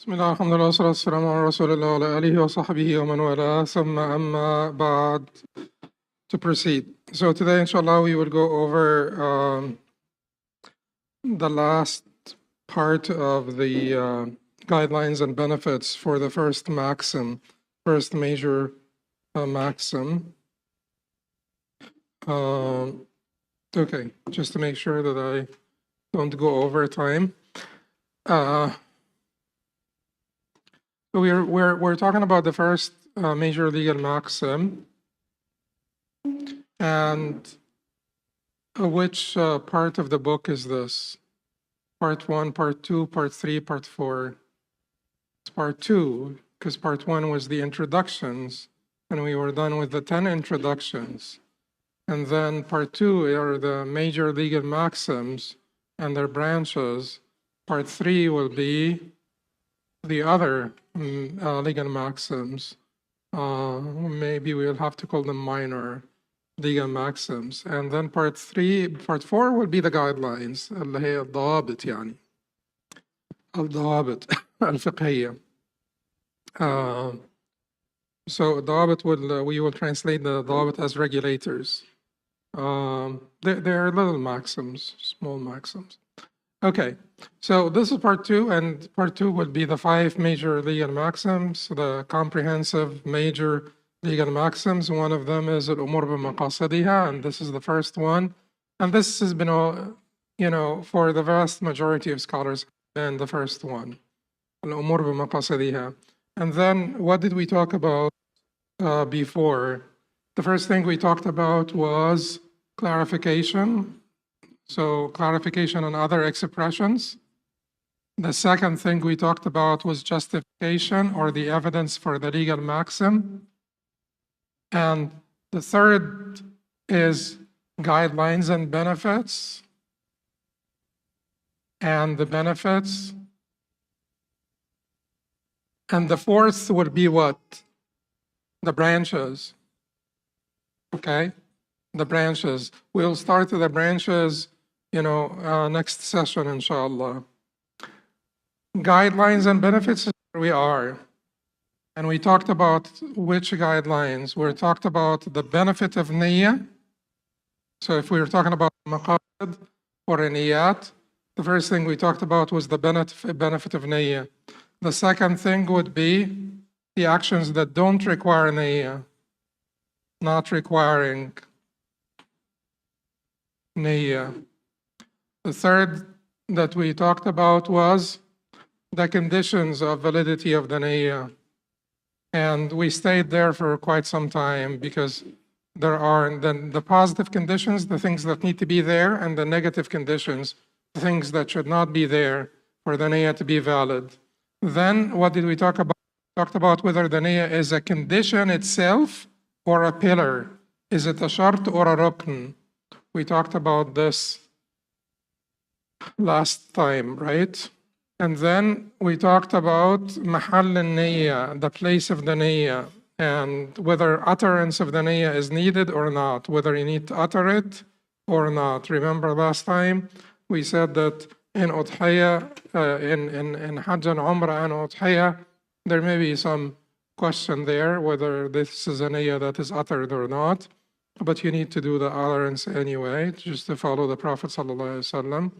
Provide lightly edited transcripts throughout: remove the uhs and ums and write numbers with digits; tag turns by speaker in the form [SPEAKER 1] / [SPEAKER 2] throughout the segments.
[SPEAKER 1] بسم الله الحمد لله والصلاة والسلام على رسول الله وعلى آله وصحبه ومن والاه ثم أما بعد. To proceed. So today inshallah we will go over the last part of the guidelines and benefits for the first maxim, first major maxim. Okay, just to make sure that I don't go over time. So we're talking about the first major legal maxim, and which part of the book is this? Part 1, Part 2, Part 3, Part 4. It's Part 2, because Part 1 was the introductions, and we were done with the 10 introductions. And then Part 2 are the major legal maxims and their branches. Part 3 will be the other legal maxims. Maybe we'll have to call them minor legal maxims. And then Part 4 will be the guidelines, اللي هي الضوابط يعني. الضوابط al-Fiqhiyya. So الضوابط we will translate the ضوابط as regulators. They're little maxims, small maxims. Okay, so this is Part 2, and Part 2 would be the 5 major legal maxims, the comprehensive major legal maxims. One of them is al-Umur bi-Maqasidiha, and this is the first one. And this has been, for the vast majority of scholars, been the first one, al-Umur bi-Maqasidiha. And then what did we talk about before? The first thing we talked about was clarification. So clarification on other expressions. The second thing we talked about was justification or the evidence for the legal maxim. And the third is guidelines and benefits. And the benefits. And the fourth would be what? The branches. Okay? The branches. We'll start with the branches, next session, inshallah. Guidelines and benefits is where we are. And we talked about which guidelines. We talked about the benefit of niyyah. So if we were talking about maqasid or niyat, the first thing we talked about was the benefit of niyyah. The second thing would be the actions that don't require niyyah, not requiring niyyah. The third that we talked about was the conditions of validity of the niyyah. And we stayed there for quite some time because there are then the positive conditions, the things that need to be there, and the negative conditions, the things that should not be there for the niyyah to be valid. Then what did we talk about? We talked about whether the niyyah is a condition itself or a pillar. Is it a shart or a rukn? We talked about this last time, right? And then we talked about mahal al-niyyah, the place of the niyyah, and whether utterance of the niyyah is needed or not, whether you need to utter it or not. Remember last time we said that in udhiyah, in Hajj and Umrah and udhiyah, there may be some question there whether this is a niyyah that is uttered or not. But you need to do the utterance anyway, just to follow the Prophet ﷺ.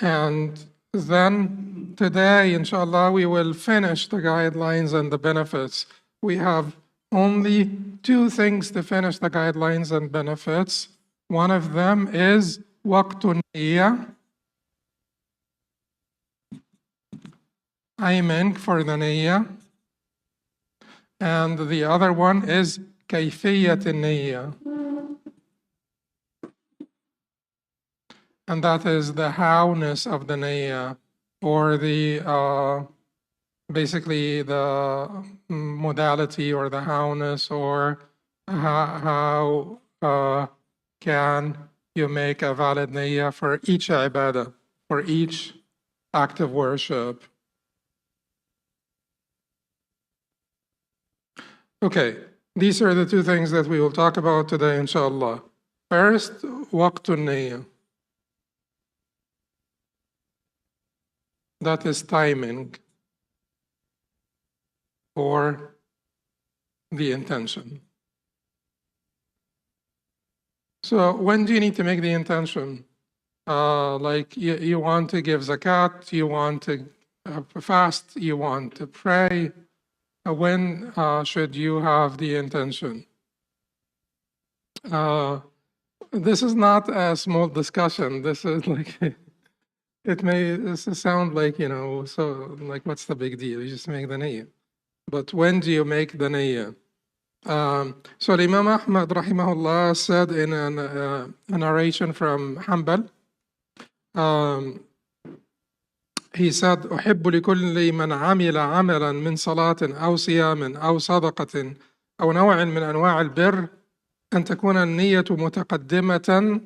[SPEAKER 1] And then today, inshallah, we will finish the guidelines and the benefits. We have only 2 things to finish the guidelines and benefits. One of them is waqtun niyyah, aiming for the niyyah. And the other one is kayfiyyat al-niyyah. And that is the howness of the niyyah, or the basically the modality or the howness, or how can you make a valid niyyah for each ibadah, for each act of worship. Okay, these are the 2 things that we will talk about today, inshallah. First, waqtun niyyah. that is timing for the intention. So when do you need to make the intention? Like you want to give zakat, you want to fast, you want to pray. When should you have the intention? This is not a small discussion. This is like, it may sound like, so like, what's the big deal? You just make the niyyah. But when do you make the niyyah? So Imam Ahmad rahimahullah said in a narration from Hanbal, he said, أحب لكل من عمل عملا من صلاة أو صيام أو صدقة أو نوع من أنواع البر أن تكون النية متقدمة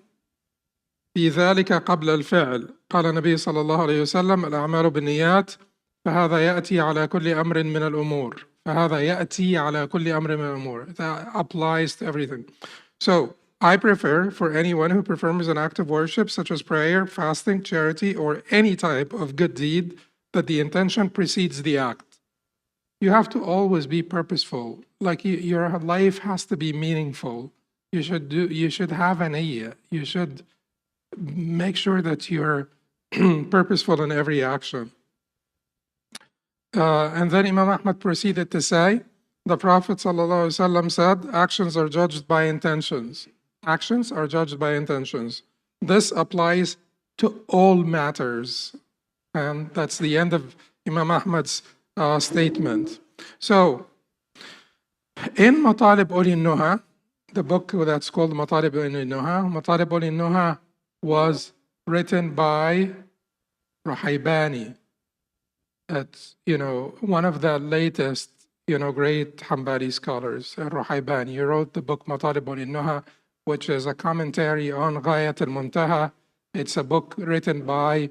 [SPEAKER 1] في ذلك قبل الفعل. قال النبي صلى الله عليه وسلم: الأعمال بالنيات فهذا يأتي على كل أمر من الأمور. فهذا يأتي على كل أمر من الأمور. That applies to everything. So I prefer for anyone who performs an act of worship such as prayer, fasting, charity, or any type of good deed that the intention precedes the act. You have to always be purposeful. Like your life has to be meaningful. You should have an niyyah. You should make sure that you're purposeful in every action. And then Imam Ahmad proceeded to say, the Prophet ﷺ said, actions are judged by intentions. Actions are judged by intentions. This applies to all matters. And that's the end of Imam Ahmad's statement. So, in Matalib ul-Nuha, the book that's called Matalib ul-Nuha, Matalib ul-Nuha was written by Ruhaybani. It's, one of the latest, great Hanbali scholars, Ruhaybani. He wrote the book Matalib ul-Nuha, which is a commentary on Ghayat al-Muntaha. It's a book written by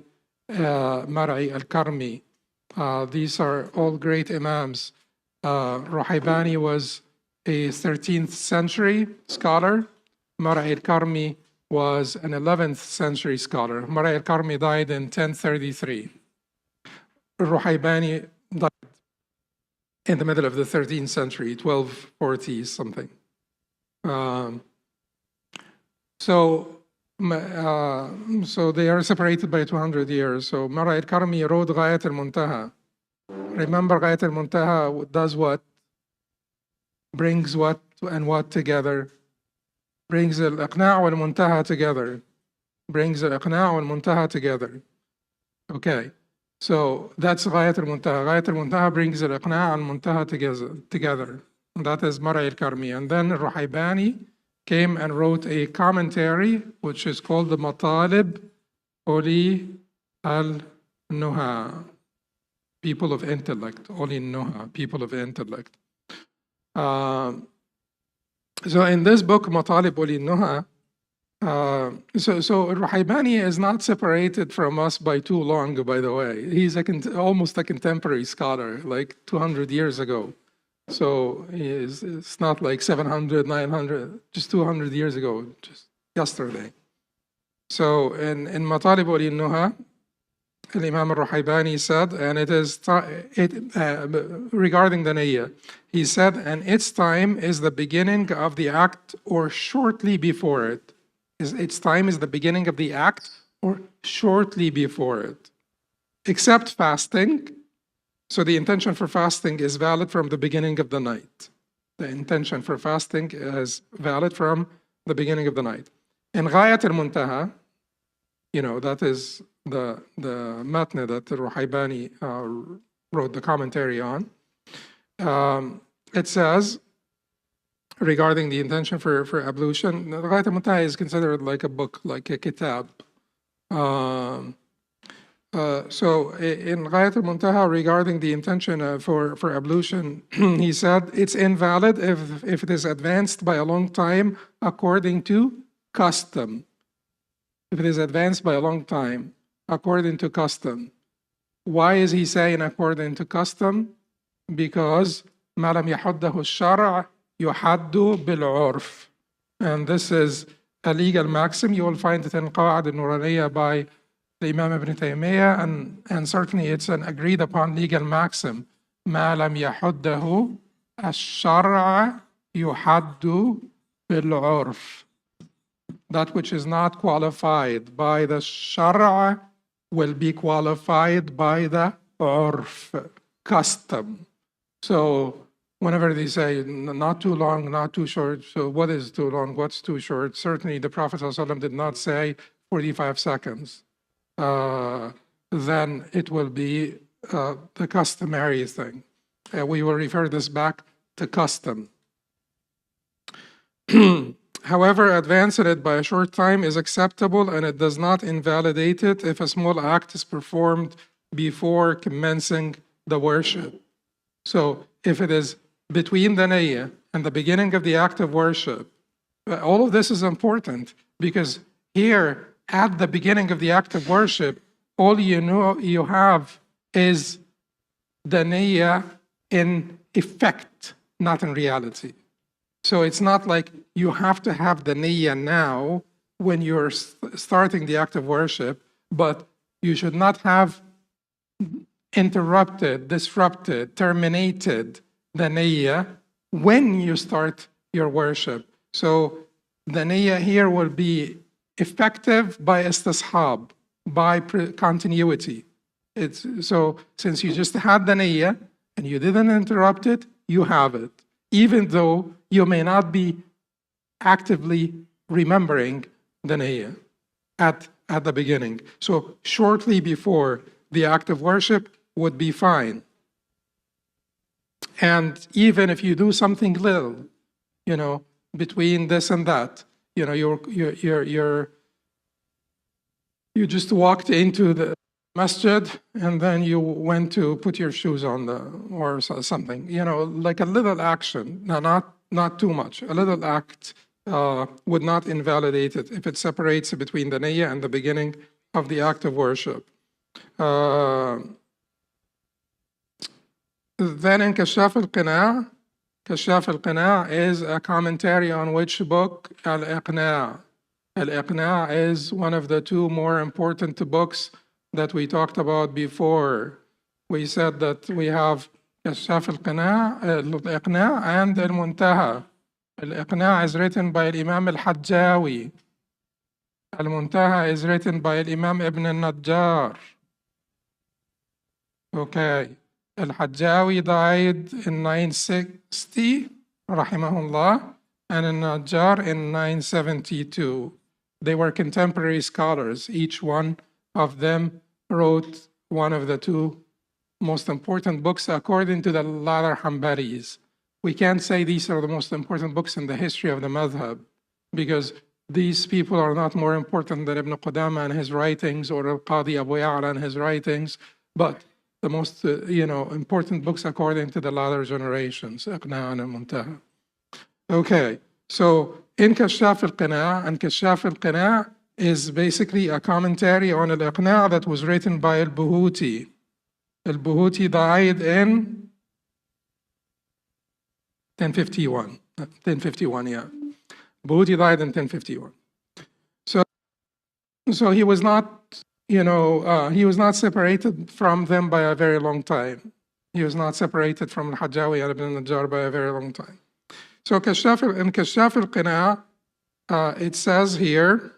[SPEAKER 1] Mar'i al-Karmi. These are all great Imams. Ruhaybani was a 13th century scholar. Mar'i al-Karmi was an 11th century scholar. Mar'i al-Karmi died in 1033. Ruhaybani died in the middle of the 13th century, 1240 something. So they are separated by 200 years. So Mar'i al-Karmi wrote Ghayat al-Muntaha. Remember, Ghayat al-Muntaha does what? Brings what and what together? Brings al-Iqna' wal-Muntaha together. Brings al-Iqna' wal-Muntaha together. Okay, so that's Ghayat al-Muntaha. Ghayat al-Muntaha brings al-Iqna' wal-Muntaha together. That is Mar'i al-Karmi. And then Ruhaybani came and wrote a commentary which is called the Matalib Uli al-Nuha, people of intellect, Uli al-Nuha, people of intellect. So in this book, Matalib Uli al-Nuha, so Ruhaybani is not separated from us by too long, by the way. He's almost a contemporary scholar, like 200 years ago. So it's not like 700, 900, just 200 years ago, just yesterday. So in Matalib Uli al-Nuha, Imam al-Ruhaybani said, and it is regarding the niyyah, he said, and its time is the beginning of the act or shortly before it. Its time is the beginning of the act or shortly before it. Except fasting. So the intention for fasting is valid from the beginning of the night. The intention for fasting is valid from the beginning of the night. In Ghayat al-Muntaha, that is the matna that Ruhaybani wrote the commentary on. It says, regarding the intention for ablution, Ghayat al-Muntaha is considered like a book, like a kitab. So in Ghayat al-Muntaha, regarding the intention for ablution, he said it's invalid if it is advanced by a long time according to custom. If it is advanced by a long time according to custom. Why is he saying according to custom? Because مَا لَمْ يَحُدَّهُ الشَّرْعُ يُحَدُّ بِالْعُرْفِ. And this is a legal maxim. You will find it in al-Qawaaid by the Imam Ibn Taymiyyah, and certainly it's an agreed upon legal maxim. ما لم يحده الشرع يحد بالعرف. That which is not qualified by the Sharia will be qualified by the urf, custom. So whenever they say not too long, not too short, so what is too long, what's too short? Certainly the Prophet ﷺ did not say 45 seconds. Then it will be the customary thing. We will refer this back to custom. However, advancing it by a short time is acceptable, and it does not invalidate it if a small act is performed before commencing the worship. So if it is between the niyyah and the beginning of the act of worship, all of this is important, because here at the beginning of the act of worship, all you have is the niyyah in effect, not in reality. So it's not like you have to have the niyyah now when you're starting the act of worship, but you should not have interrupted, disrupted, terminated the niyyah when you start your worship. So the niyyah here will be effective by istishab, by continuity. So since you just had the niyyah and you didn't interrupt it, you have it, even though you may not be actively remembering the niyyah at the beginning. So shortly before the act of worship would be fine. And even if you do something little, between this and that, you just walked into the masjid and then you went to put your shoes on or something, like a little action, not too much. A little act would not invalidate it if it separates between the niyyah and the beginning of the act of worship. Then in Kashaf al-Qina' is a commentary on which book? Al-Iqna'. Al-Iqna' is one of the two more important books that we talked about before. We said that we have Kashaf al-Qina', al-Iqna' and al-Muntaha. Al-Iqna' is written by Imam al-Hajjawi. Al-Muntaha is written by Imam Ibn al-Najjar. Okay. Al-Hajjawi died in 960, rahimahullah, and al-Najjar in 972. They were contemporary scholars. Each one of them wrote one of the two most important books according to the latter Hanbalis. We can't say these are the most important books in the history of the madhab, because these people are not more important than Ibn Qudama and his writings, or al-Qadi Abu Ya'la and his writings, but the most important books according to the latter generations, Iqna' and al-Muntaha. Okay, so in Kashaf al-Qina', and Kashaf al-Qina' is basically a commentary on al-Iqna' that was written by al-Buhuti. Al-Buhuti died in 1051. 1051, yeah. Buhuti died in 1051. So he was not, he was not separated from them by a very long time. He was not separated from al-Hajjawi and Ibn al-Najjar by a very long time. So in Kashaf al-Qina', it says here,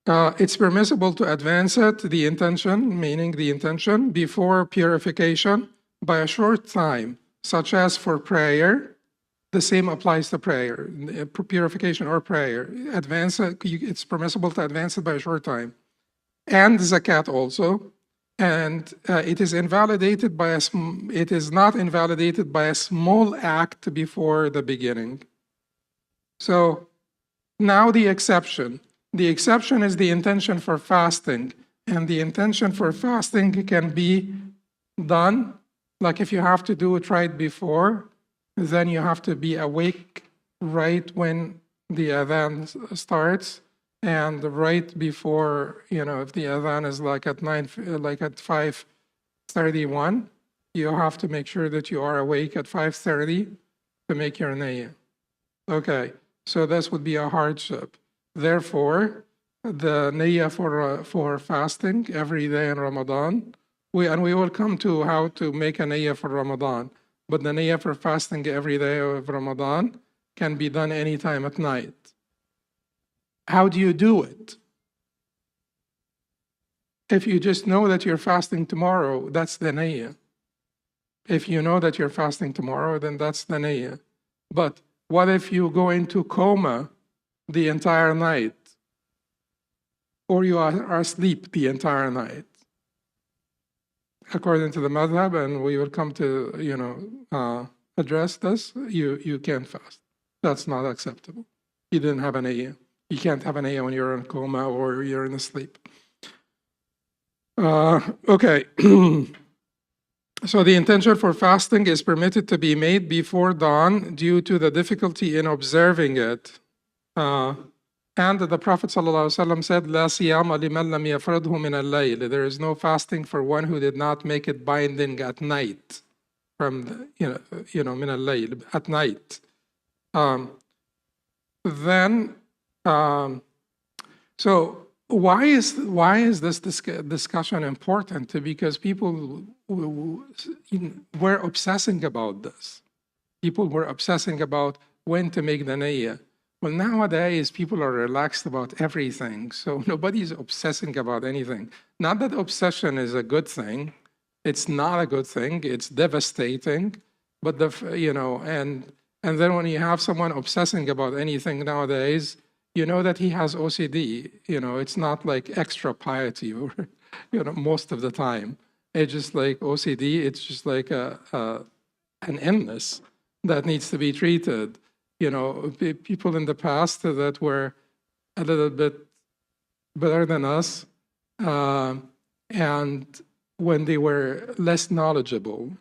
[SPEAKER 1] it's permissible to advance it, the intention, meaning the intention, before purification by a short time, such as for prayer. The same applies to prayer, purification or prayer. It's permissible to advance it by a short time. And zakat also. And it is invalidated by it is not invalidated by a small act before the beginning. So now the exception. The exception is the intention for fasting. And the intention for fasting can be done, like if you have to do it right before, then you have to be awake right when the adhan starts, and right before, if the adhan is like at 5:31, you have to make sure that you are awake at 5:30 to make your niyyah. Okay, so this would be a hardship. Therefore, the niyyah for fasting every day in Ramadan, we will come to how to make a niyyah for Ramadan, but the niyyah for fasting every day of Ramadan can be done anytime at night. How do you do it? If you just know that you're fasting tomorrow, that's the niyyah. If you know that you're fasting tomorrow, then that's the niyyah. But what if you go into coma the entire night, or you are asleep the entire night? According to the madhab, and we will come to address this, you can't fast. That's not acceptable. You didn't have an niyyah. You can't have an niyyah when you're in coma or you're in a sleep. Okay. So the intention for fasting is permitted to be made before dawn due to the difficulty in observing it. And the Prophet ﷺ said, "La siyama liman lam yafradhu min al-layl." There is no fasting for one who did not make it binding at night. From min al-layl, at night. So why is this discussion important? Because people were obsessing about this. People were obsessing about when to make the niyyah. Well, nowadays people are relaxed about everything, so nobody's obsessing about anything. Not that obsession is a good thing. It's not a good thing. It's devastating. But and then when you have someone obsessing about anything nowadays, you know that he has OCD. It's not like extra piety or, most of the time. It's just like OCD. It's just like an illness that needs to be treated. People in the past that were a little bit better than us, and when they were less knowledgeable,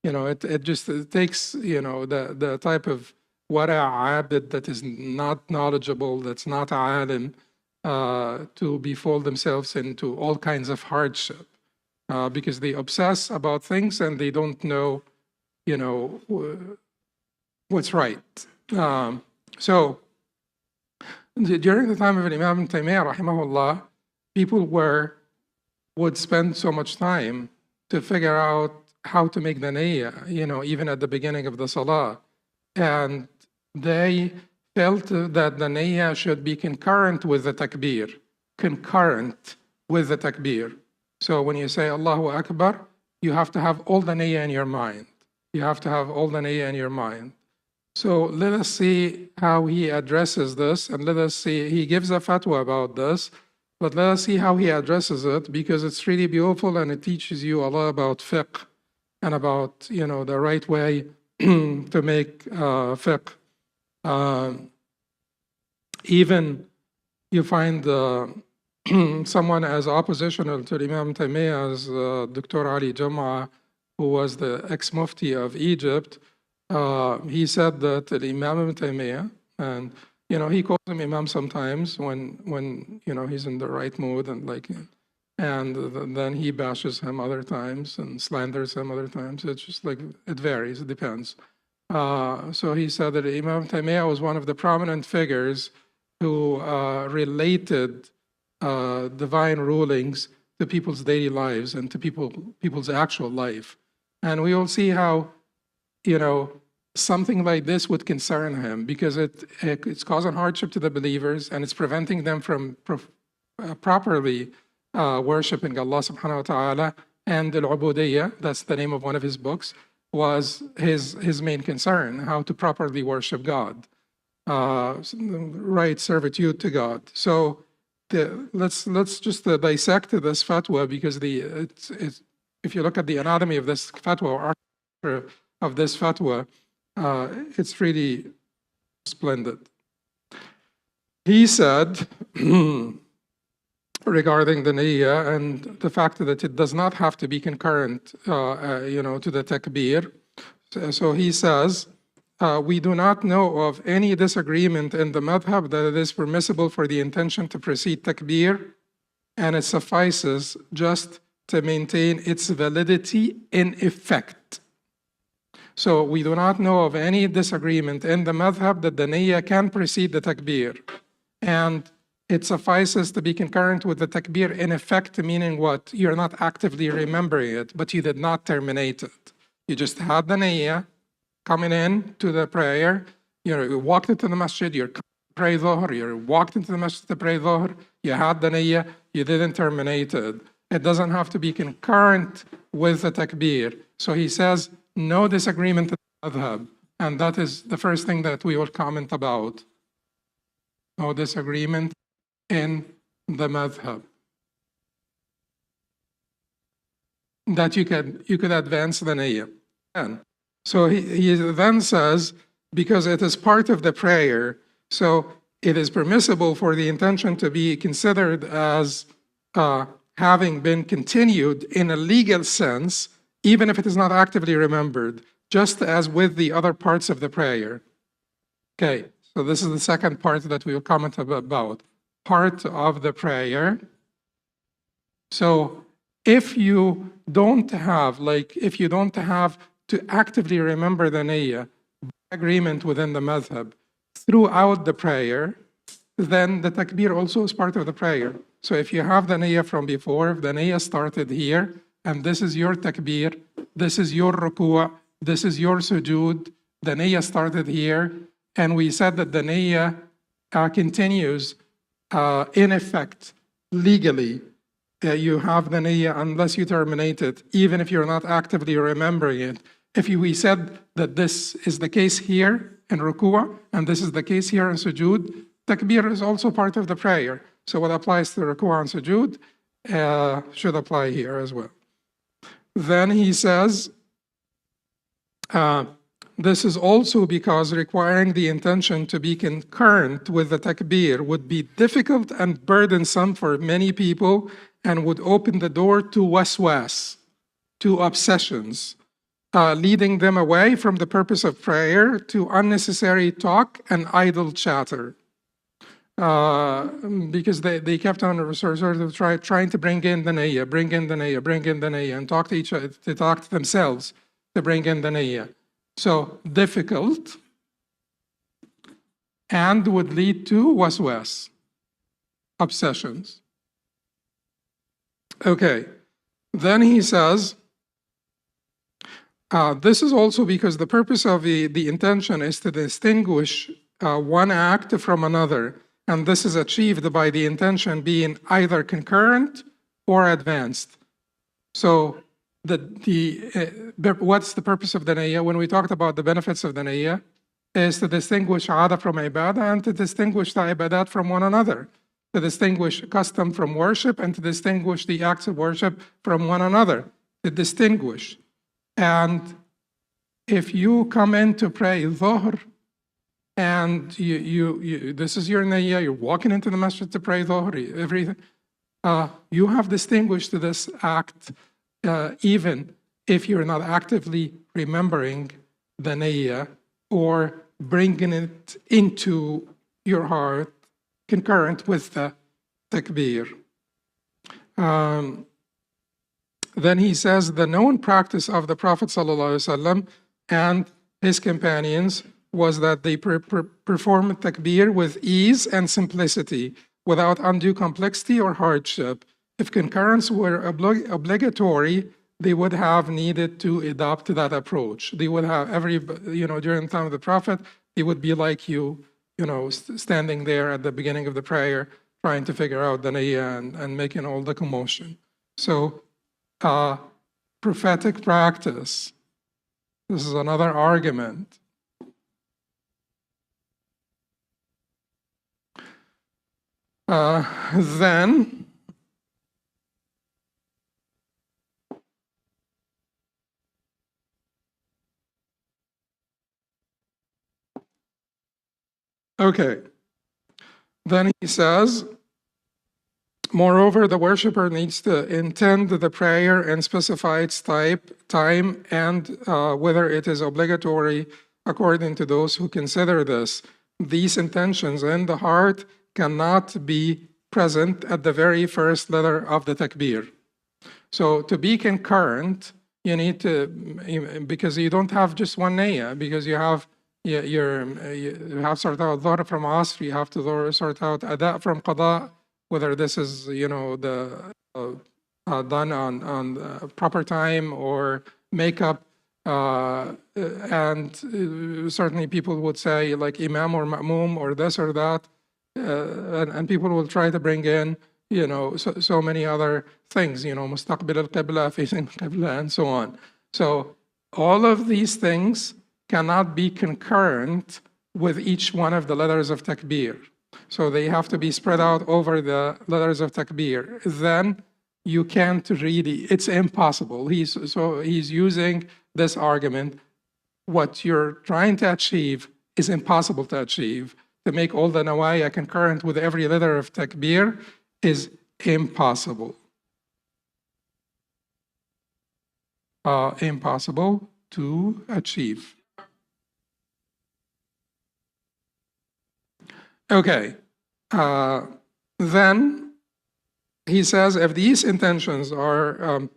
[SPEAKER 1] it takes, the type of abid that is not knowledgeable, that's not alim, to befold themselves into all kinds of hardship, because they obsess about things and they don't know, what's right. So during the time of Imam Ibn Taymiyyah, rahimahullah, people would spend so much time to figure out how to make the niyyah, even at the beginning of the salah. And they felt that the niyyah should be concurrent with the takbir. So when you say Allahu Akbar, you have to have all the niyyah in your mind. So let us see how he addresses this, and let us see, he gives a fatwa about this, but let us see how he addresses it, because it's really beautiful and it teaches you a lot about fiqh and about, the right way to make fiqh. Even you find someone as oppositional to Imam Taymiyyah as Dr. Ali Jum'a, who was the ex-mufti of Egypt. He said that Imam Ibn Taymiyyah, and he calls him Imam sometimes when he's in the right mood, and then he bashes him other times and slanders him other times. It's just like, it varies, it depends. So he said that Imam Taymiyyah was one of the prominent figures who related divine rulings to people's daily lives and to people's actual life. And we will see how, something like this would concern him, because it's causing hardship to the believers and it's preventing them from properly worshiping Allah subhanahu wa ta'ala. And al-Ubudiyya, that's the name of one of his books, was his main concern, how to properly worship God, right servitude to God. So let's just dissect this fatwa, because if you look at the anatomy of this fatwa or architecture of this fatwa, it's really splendid. He said regarding the niyyah and the fact that it does not have to be concurrent, to the takbir. So he says, we do not know of any disagreement in the madhab that it is permissible for the intention to precede takbir, and it suffices just to maintain its validity in effect. So we do not know of any disagreement in the madhab that the niyyah can precede the takbir. And it suffices to be concurrent with the takbir in effect, meaning what? You're not actively remembering it, but you did not terminate it. You just had the niyyah coming in to the prayer. You walked into the masjid, you're pray dhuhr, you walked into the masjid to pray dhuhr, you had the niyyah, you didn't terminate it. It doesn't have to be concurrent with the takbir. So he says, no disagreement in the madhab. And that is the first thing that we will comment about. No disagreement in the madhab. That you could advance the niyyah. So he then says, because it is part of the prayer, so it is permissible for the intention to be considered as having been continued in a legal sense, even if it is not actively remembered, just as with the other parts of the prayer. Okay, so this is the second part that we will comment about. Part of the prayer. So if you don't have to actively remember the niyyah, agreement within the madhab, throughout the prayer, then the takbir also is part of the prayer. So if you have the niyyah from before, if the niyyah started here, and this is your takbir, this is your ruku', this is your sujood, the niyyah started here, and we said that the niyyah continues in effect, legally. You have the niyyah unless you terminate it, even if you're not actively remembering it. If we said that this is the case here in ruku', and this is the case here in sujood, takbir is also part of the prayer. So what applies to ruku' and sujood should apply here as well. Then he says, this is also because requiring the intention to be concurrent with the takbir would be difficult and burdensome for many people and would open the door to waswas, to obsessions, leading them away from the purpose of prayer to unnecessary talk and idle chatter. Because they kept on sort of trying to bring in the niyyah, and talk to each other, to talk to themselves to bring in the niyyah. So difficult and would lead to waswas, obsessions. Okay, then he says, this is also because the purpose of the intention is to distinguish one act from another, and this is achieved by the intention being either concurrent or advanced. So what's the purpose of the niyyah? When we talked about the benefits of the niyyah, is to distinguish adah from ibadah and to distinguish the ibadat from one another, to distinguish custom from worship and to distinguish the acts of worship from one another, to distinguish. And if you come in to pray dhuhr, and this is your niyyah, you're walking into the masjid to pray dhuhr, everything, you have distinguished this act even if you're not actively remembering the niyyah or bringing it into your heart concurrent with the takbir. Then he says, the known practice of the Prophet ﷺ and his companions was that they performed takbir with ease and simplicity, without undue complexity or hardship. If concurrence were obligatory, they would have needed to adopt that approach. They would have during the time of the Prophet, they would be like standing there at the beginning of the prayer, trying to figure out the niyyah and making all the commotion. So, prophetic practice. This is another argument. Then, okay. Then he says, moreover, the worshipper needs to intend the prayer and specify its type, time, and whether it is obligatory according to those who consider this. These intentions in the heart cannot be present at the very first letter of the takbir. So to be concurrent, you need to, because you don't have just one niyyah, because you have you have to sort out Dhuhr from Asr, you have to sort out Ada from Qada, whether this is, done on proper time or makeup. And certainly people would say like Imam or Ma'mum or this or that. And people will try to bring in, so many other things, Mustaqbil al-Qibla, facing Qibla, and so on. So all of these things cannot be concurrent with each one of the letters of takbir. So they have to be spread out over the letters of takbir. Then you can't really, it's impossible. He's using this argument. What you're trying to achieve is impossible to achieve. To make all the nawaya concurrent with every letter of takbir is impossible. Impossible to achieve. Okay. Then he says if these intentions are,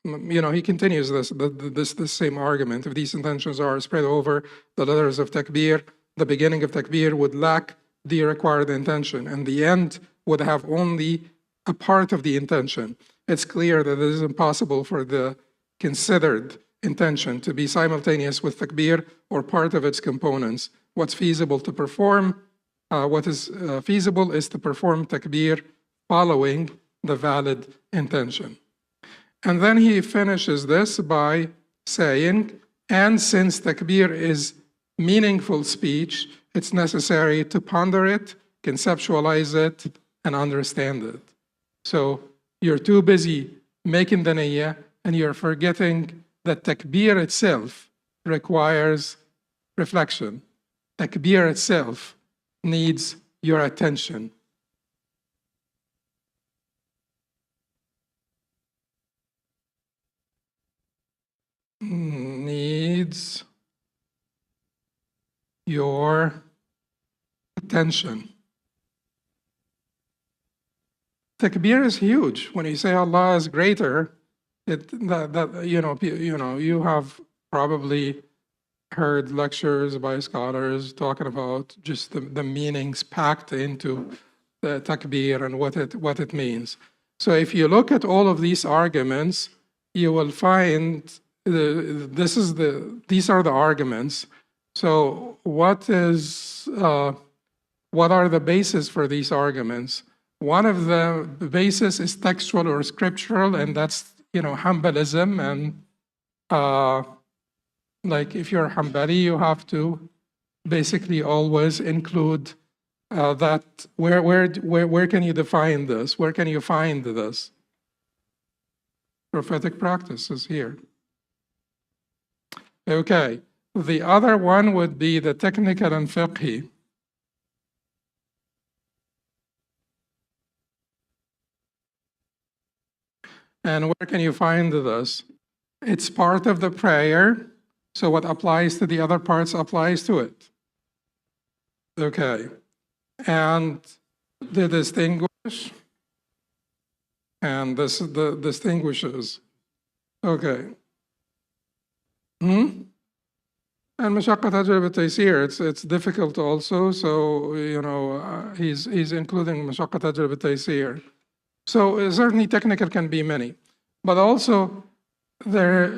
[SPEAKER 1] he continues this same argument. If these intentions are spread over the letters of takbir, the beginning of takbir would lack the required intention, and the end would have only a part of the intention. It's clear that it is impossible for the considered intention to be simultaneous with takbir or part of its components. What's feasible to perform, what is feasible is to perform takbir following the valid intention. And then he finishes this by saying, and since takbir is meaningful speech, it's necessary to ponder it, conceptualize it, and understand it. So you're too busy making the niyyah, and you're forgetting that takbir itself requires reflection. Takbir itself needs your attention. Needs your attention. Takbir is huge. When you say Allah is greater, you have probably heard lectures by scholars talking about just the meanings packed into the takbir and what it means. So if you look at all of these arguments, you will find these are the arguments. So what are the bases for these arguments? One of the bases is textual or scriptural, and that's Hanbalism. And like if you're Hanbali, you have to basically always include that. Where can you define this? Where can you find this? Prophetic practice is here. Okay. The other one would be the technical and fiqhi. And where can you find this? It's part of the prayer, so what applies to the other parts applies to it. Okay. And the distinguish, and this is the distinguishes. Okay. And mashaqqa tajrib at-taysir, it's difficult also, so he's including mashaqqa tajrib at-taysir. So certainly technical can be many, but also there,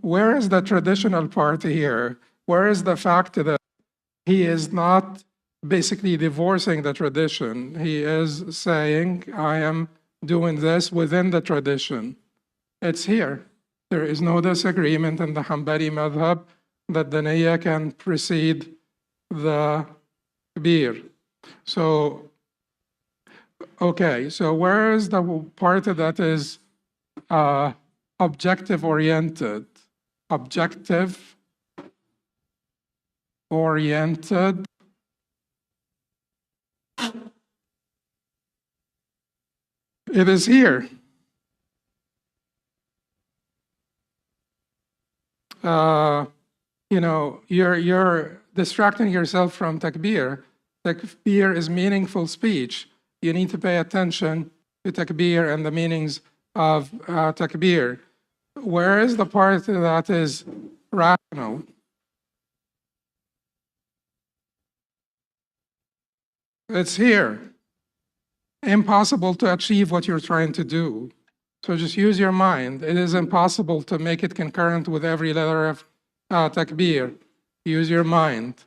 [SPEAKER 1] where is the traditional part here? Where is the fact that he is not basically divorcing the tradition? He is saying, I am doing this within the tradition. It's here. There is no disagreement in the Hanbali madhab that the niyyah can precede the takbir. So, okay, so where is the part that is objective oriented? Objective oriented. It is here. You're distracting yourself from takbir. Takbir is meaningful speech. You need to pay attention to takbir and the meanings of takbir. Where is the part that is rational? It's here. Impossible to achieve what you're trying to do. So just use your mind. It is impossible to make it concurrent with every letter of takbir. Use your mind.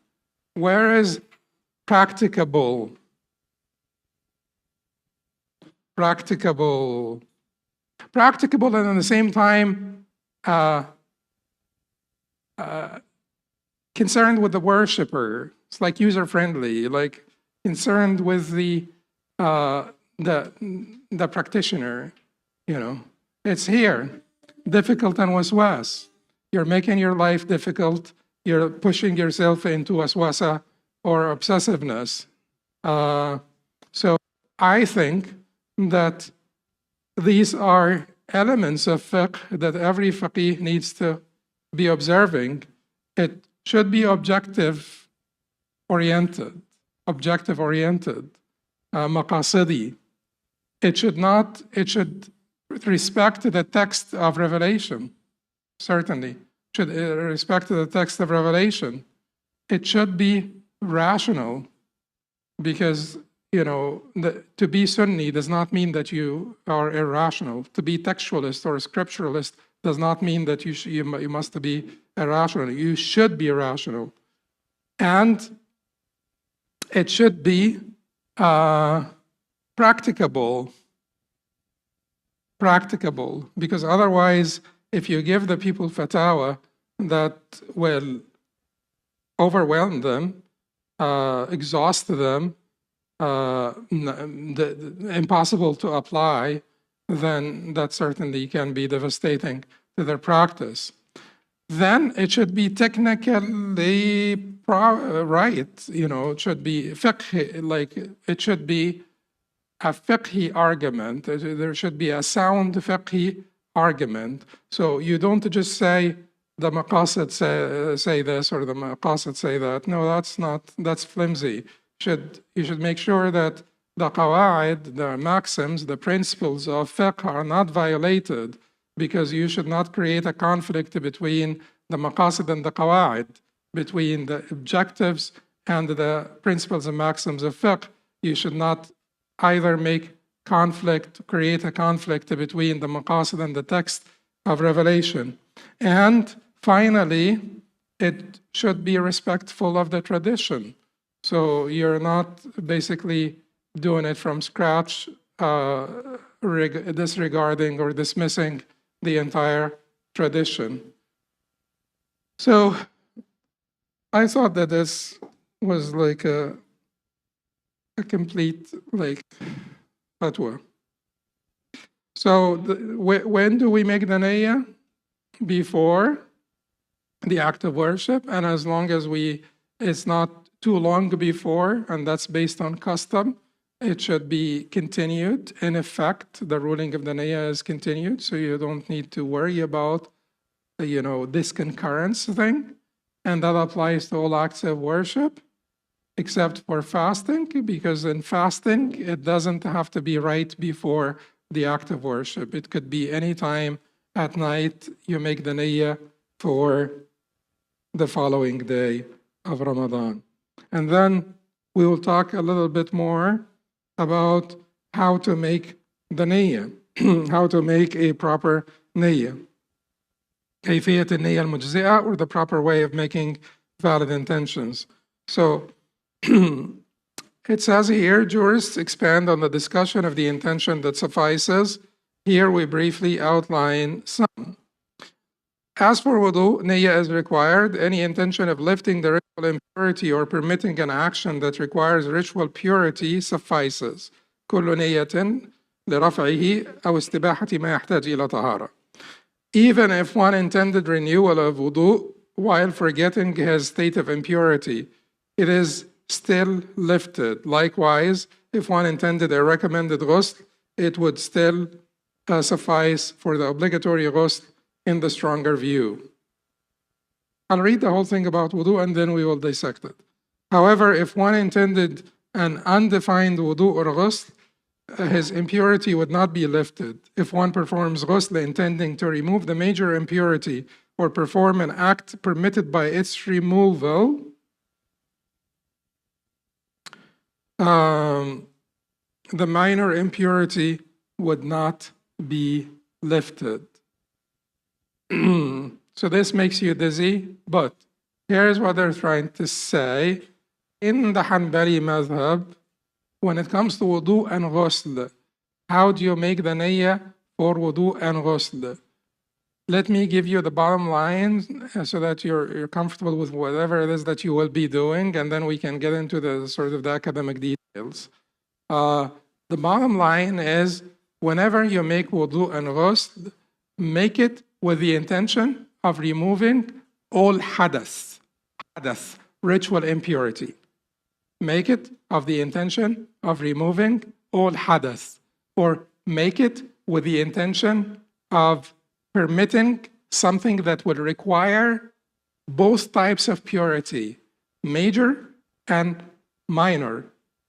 [SPEAKER 1] Where is practicable? Practicable. Practicable and at the same time concerned with the worshiper. It's like user-friendly, like concerned with the practitioner, you know. It's here, difficult and waswas. You're making your life difficult. You're pushing yourself into waswasa or obsessiveness. So I think that these are elements of fiqh that every faqih needs to be observing. It should be objective oriented, maqasidi. It should respect the text of Revelation, certainly. Should respect the text of Revelation. It should be rational, because to be Sunni does not mean that you are irrational. To be textualist or scripturalist does not mean that you must be irrational. You should be rational. And it should be practicable, because otherwise, if you give the people fatwa that will overwhelm them, exhaust them, impossible to apply, then that certainly can be devastating to their practice. Then it should be technically right, it should be fiqh, like it should be a fiqhi argument. There should be a sound fiqhi argument. So you don't just say the maqasid say this or the maqasid say that. No, that's flimsy. You should make sure that the Qawaaid, the Maxims, the principles of fiqh are not violated, because you should not create a conflict between the maqasid and the Qawaaid, between the objectives and the principles and maxims of fiqh. You should not either create a conflict between the maqasid and the text of Revelation. And finally, it should be respectful of the tradition. So you're not basically doing it from scratch, disregarding or dismissing the entire tradition. So I thought that this was like a complete fatwa. So when do we make the niyyah? Before the act of worship, and as long as it's not too long before, and that's based on custom, it should be continued. In effect, the ruling of the niyyah is continued, so you don't need to worry about this concurrence thing. And that applies to all acts of worship, except for fasting, because in fasting, it doesn't have to be right before the act of worship. It could be any time at night you make the niyyah for the following day of Ramadan. And then we will talk a little bit more about how to make the niyyah, how to make a proper niyyah. كيفية النية المجزئة, or the proper way of making valid intentions. So it says here, jurists expand on the discussion of the intention that suffices. Here we briefly outline some. As for wudu, niyyah is required. Any intention of lifting the ritual impurity or permitting an action that requires ritual purity suffices. كل نية لرفعه أو استباحة ما يحتاج إلى طهارة. Even if one intended renewal of wudu while forgetting his state of impurity, it is still lifted. Likewise, if one intended a recommended ghusl, it would still suffice for the obligatory ghusl in the stronger view. I'll read the whole thing about wudu and then we will dissect it. However, if one intended an undefined wudu or ghusl, his impurity would not be lifted. If one performs ghusl intending to remove the major impurity or perform an act permitted by its removal, the minor impurity would not be lifted. So this makes you dizzy, but here's what they're trying to say. In the Hanbali madhab, when it comes to wudu and ghusl, how do you make the niyyah for wudu and ghusl? Let me give you the bottom line so that you're comfortable with whatever it is that you will be doing, and then we can get into the sort of the academic details. The bottom line is, whenever you make wudu and ghusl, make it with the intention of removing all hadath, ritual impurity. Make it of the intention of removing all hadath, or make it with the intention of permitting something that would require both types of purity, major and minor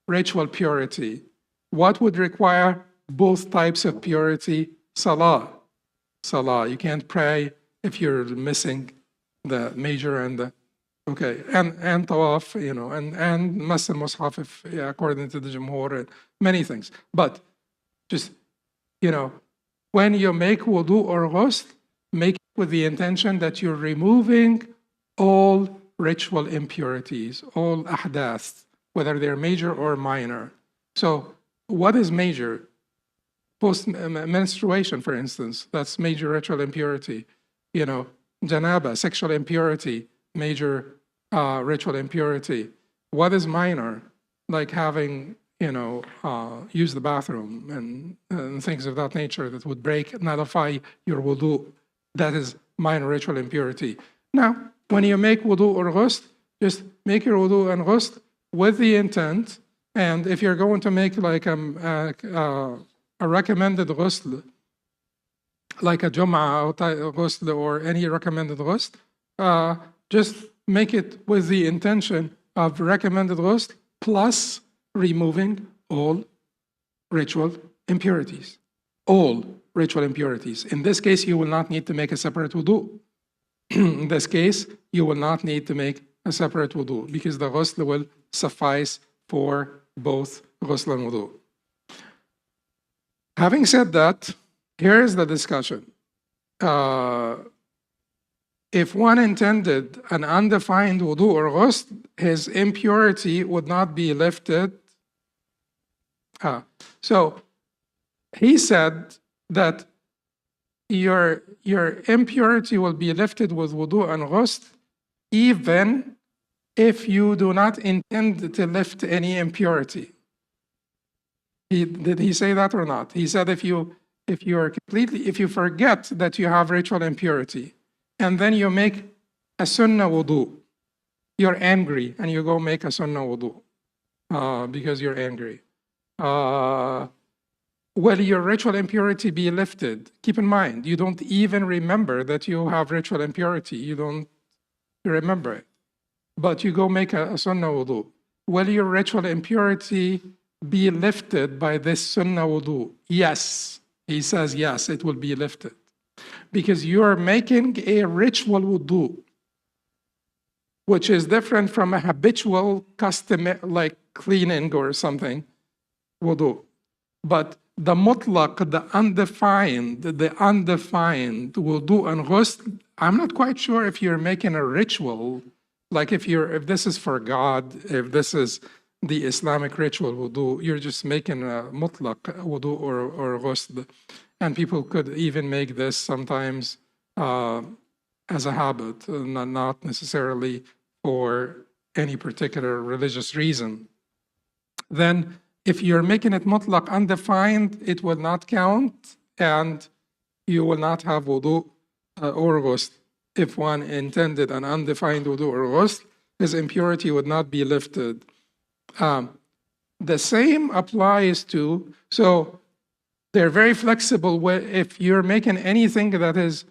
[SPEAKER 1] ritual purity. What would require both types of purity? Salah. You can't pray if you're missing the major and the and tawaf, and mas al-mushaf, according to the Jumhur, and many things. But just, when you make wudu or ghusl, make it with the intention that you're removing all ritual impurities, all ahdath, whether they're major or minor. So what is major? Post-menstruation, for instance, that's major ritual impurity. Janaba, sexual impurity, major ritual impurity. What is minor? Like having, use the bathroom and things of that nature that would nullify your wudu. That is minor ritual impurity. Now, when you make wudu or ghusl, just make your wudu and ghusl with the intent. And if you're going to make like a recommended ghusl, like a Jum'ah ghusl or any recommended ghusl, just make it with the intention of recommended ghusl plus removing all ritual impurities. All ritual impurities. In this case, you will not need to make a separate wudu. In this case, you will not need to make a separate wudu because the ghusl will suffice for both ghusl and wudu. Having said that, here is the discussion. If one intended an undefined wudu or ghusl, his impurity would not be lifted. So he said that your impurity will be lifted with wudu and ghusl even if you do not intend to lift any impurity. Did he say that or not? He said if you forget that you have ritual impurity and then you make a sunnah wudu, you're angry and you go make a sunnah wudu because you're angry. Will your ritual impurity be lifted? Keep in mind, you don't even remember that you have ritual impurity. You don't remember it. But you go make a sunnah wudu. Will your ritual impurity be lifted by this sunnah wudu? Yes. He says yes, it will be lifted. Because you are making a ritual wudu, which is different from a habitual custom, like cleaning or something, wudu. But the mutlaq, the undefined wudu and ghusl, I'm not quite sure if you're making a ritual, like if this is for God, if this is the Islamic ritual wudu, you're just making a mutlaq wudu or ghusl. And people could even make this sometimes as a habit, not necessarily for any particular religious reason. Then if you're making it mutlaq undefined, it will not count and you will not have wudu or ghusl. If one intended an undefined wudu or ghusl, his impurity would not be lifted. The same applies to, so they're very flexible. If you're making anything that is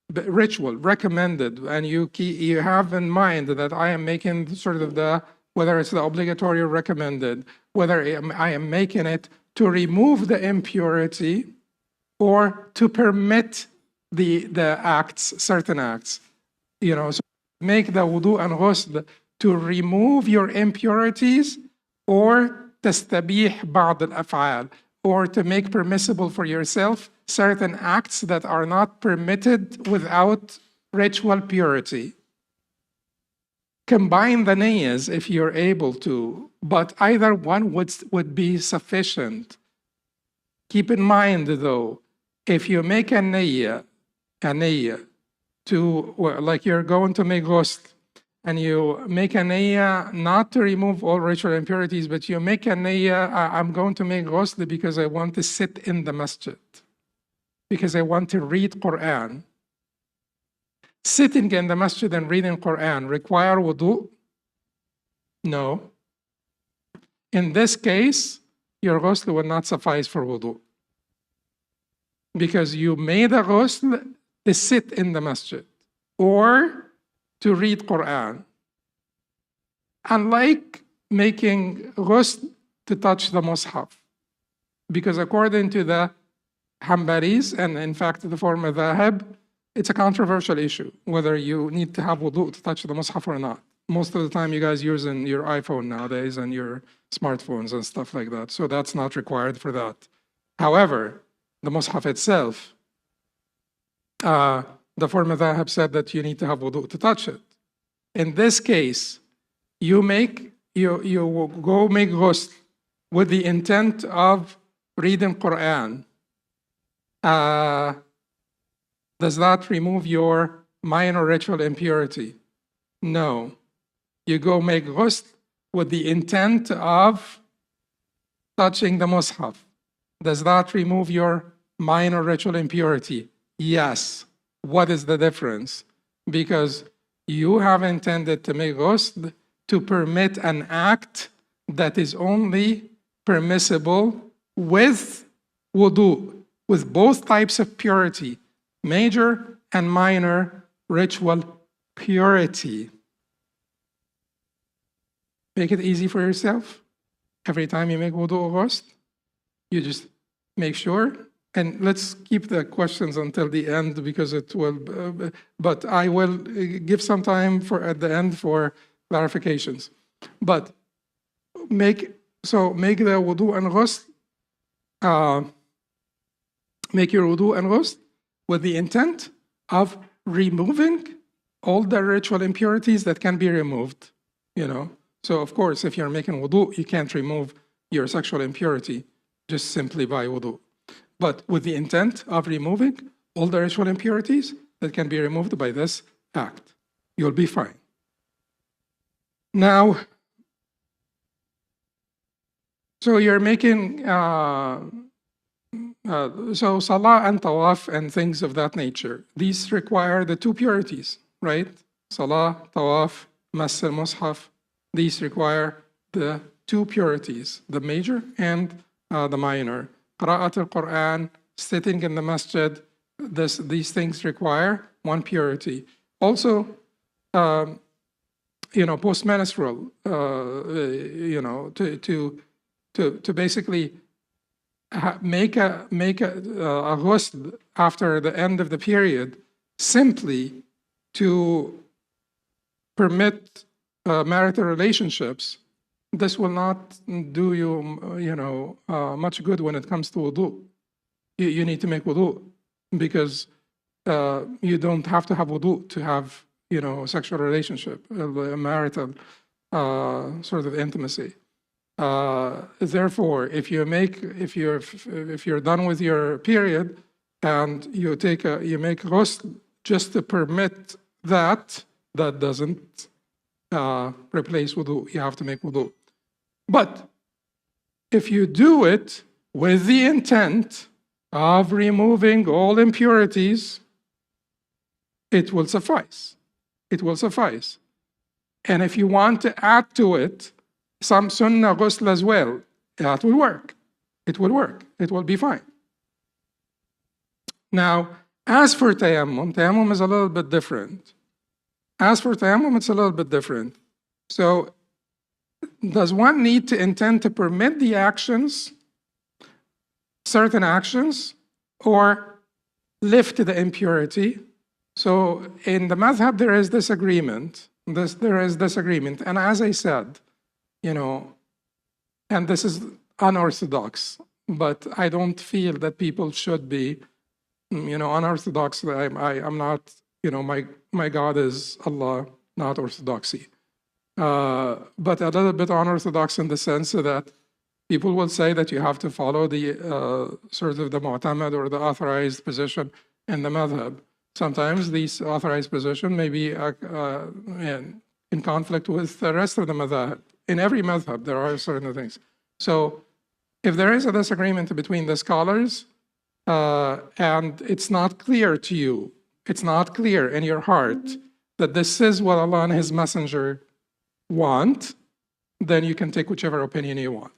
[SPEAKER 1] ritual, recommended, and you have in mind that I am making sort of whether it's the obligatory or recommended, whether I am making it to remove the impurity or to permit the acts, certain acts. So make the wudu and ghusl to remove your impurities or تستبيح بعض الأفعال, or to make permissible for yourself certain acts that are not permitted without ritual purity. Combine the niyyahs if you're able to, but either one would be sufficient. Keep in mind though, if you make a niyyah to, like you're going to make ghusl, and you make a niyyah not to remove all ritual impurities, but you make a niyyah, I'm going to make ghusl because I want to sit in the masjid, because I want to read Quran. Sitting in the masjid and reading Quran require wudu? No. In this case, your ghusl will not suffice for wudu, because you made a ghusl to sit in the masjid or to read Quran. Unlike making ghusl to touch the mushaf, because according to the Hanbalis, and in fact the former madhab, it's a controversial issue whether you need to have wudu to touch the mushaf or not. Most of the time you guys using your iPhone nowadays and your smartphones and stuff like that, so that's not required for that. However, the mushaf itself, the former madhab said that you need to have wudu to touch it. In this case, you go make ghusl with the intent of reading Quran. Does that remove your minor ritual impurity? No. You go make ghusl with the intent of touching the mushaf. Does that remove your minor ritual impurity? Yes. What is the difference? Because you have intended to make ghusl to permit an act that is only permissible with wudu, with both types of purity, major and minor ritual purity. Make it easy for yourself. Every time you make wudu or ghusl, you just make sure. And let's keep the questions until the end, because it will, but I will give some time for at the end for clarifications. But make the wudu and ghusl, make your wudu and ghusl with the intent of removing all the ritual impurities that can be removed, you know. So of course, if you're making wudu, you can't remove your sexual impurity just simply by wudu. But with the intent of removing all the ritual impurities that can be removed by this act, you'll be fine. Now, so you're making, so salah and tawaf and things of that nature, these require the two purities, right? Salah, tawaf, mas al-mushaf, these require the two purities, the major and the minor. Qira'at al-Quran, sitting in the masjid, these things require one purity. Also, post-menstrual, to basically make a ghusl after the end of the period, simply to permit marital relationships. This will not do you, much good when it comes to wudu. You need to make wudu, because you don't have to have wudu to have, sexual relationship, marital sort of intimacy. Therefore, if you're done with your period and you make ghusl just to permit that doesn't replace wudu. You have to make wudu. But if you do it with the intent of removing all impurities, it will suffice. It will suffice. And if you want to add to it some sunnah ghusl as well, that will work. It will work. It will be fine. Now, as for tayammum is a little bit different. It's a little bit different. So, does one need to intend to permit the actions, certain actions, or lift the impurity? So, in the madhab, there is disagreement. And as I said, and this is unorthodox, but I don't feel that people should be, unorthodox. I'm not, my God is Allah, not orthodoxy. But a little bit unorthodox in the sense that people will say that you have to follow the sort of the mu'tamad or the authorized position in the madhab. Sometimes these authorized position may be in conflict with the rest of the madhab. In every madhab, there are certain things. So if there is a disagreement between the scholars and it's not clear to you, it's not clear in your heart that this is what Allah and His Messenger want, then you can take whichever opinion you want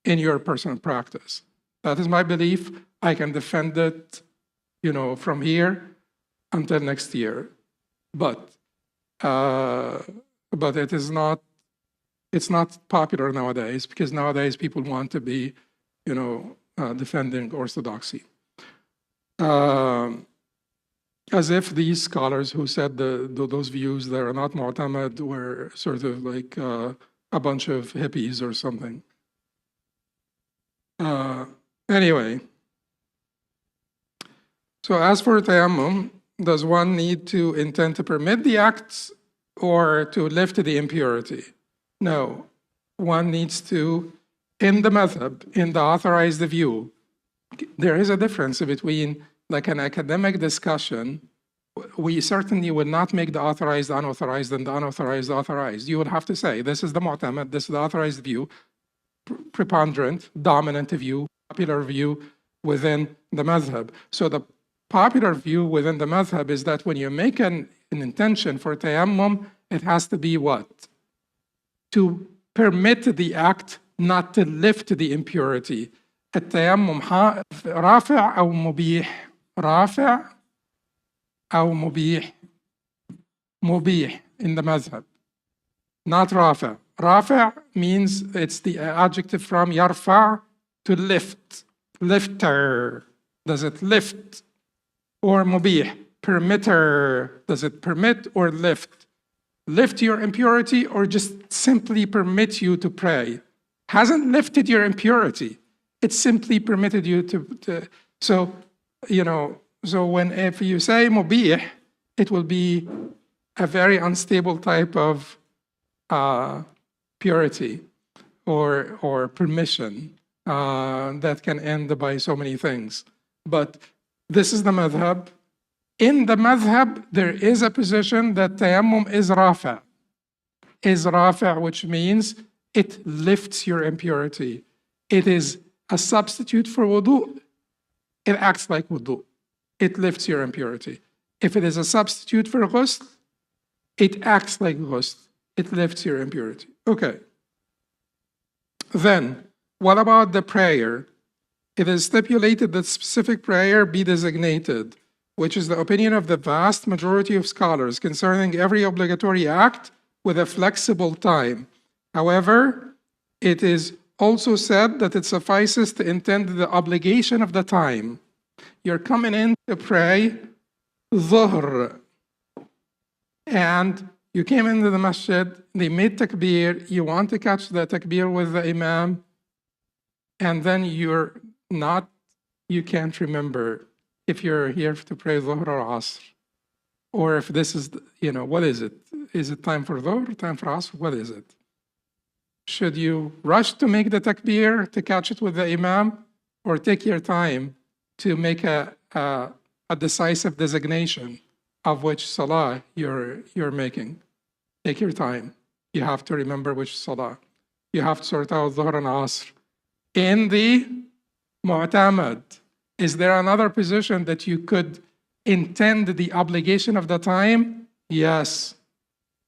[SPEAKER 1] in your personal practice. That is my belief. I can defend it, from here until next year. But it is not, it's not popular nowadays, because nowadays people want to be, defending orthodoxy. As if these scholars who said those views that are not mu'tamad were sort of like a bunch of hippies or something. Anyway, so as for tayammum, does one need to intend to permit the acts or to lift the impurity? No, one needs to, in the madhab, in the authorized view, there is a difference between like an academic discussion. We certainly will not make the authorized unauthorized and the unauthorized authorized. You would have to say, this is the mu'tamad, this is the authorized view, preponderant, dominant view, popular view within the madhab. So the popular view within the madhab is that when you make an intention for tayammum, it has to be what? To permit the act, not to lift the impurity. التيمم رافع أو مبيح رافع أو مبيح مبيح in the madhab, not رافع. رافع means it's the adjective from يرفع, to lift, lifter, does it lift? Or مبيح, permitter, does it permit or lift? Lift your impurity or just simply permit you to pray? Hasn't lifted your impurity. It simply permitted you to so, so if you say mubih, it will be a very unstable type of purity or permission that can end by so many things. But this is the madhab. In the madhab, there is a position that tayammum is rafa', which means it lifts your impurity. It is a substitute for wudu. It acts like wudu. It lifts your impurity. If it is a substitute for ghusl, it acts like ghusl. It lifts your impurity. Okay. Then, what about the prayer? It is stipulated that specific prayer be designated, which is the opinion of the vast majority of scholars concerning every obligatory act with a flexible time. However, it is also said that it suffices to intend the obligation of the time. You're coming in to pray Dhuhr, and you came into the masjid, they made takbir, you want to catch the takbir with the imam, and then you can't remember if you're here to pray Dhuhr or Asr, or if this is, what is it? Is it time for Dhuhr, time for Asr? What is it? Should you rush to make the takbir to catch it with the imam, or take your time to make a decisive designation of which salah you're making? Take your time. You have to remember which salah. You have to sort out Dhuhr and Asr. In the mu'tamad, is there another position that you could intend the obligation of the time? Yes.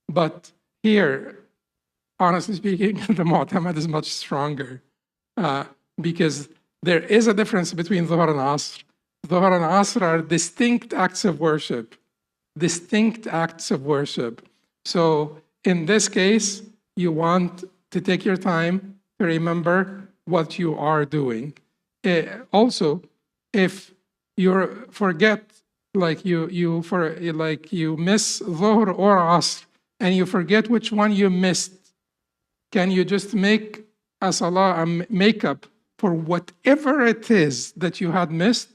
[SPEAKER 1] But here, honestly speaking, the mu'tamad is much stronger because there is a difference between Dhuhr and Asr. Dhuhr and Asr are distinct acts of worship. Distinct acts of worship. So in this case, you want to take your time to remember what you are doing. Also, if you forget, like you miss Dhuhr or Asr, and you forget which one you missed, can you just make a salah, a makeup for whatever it is that you had missed,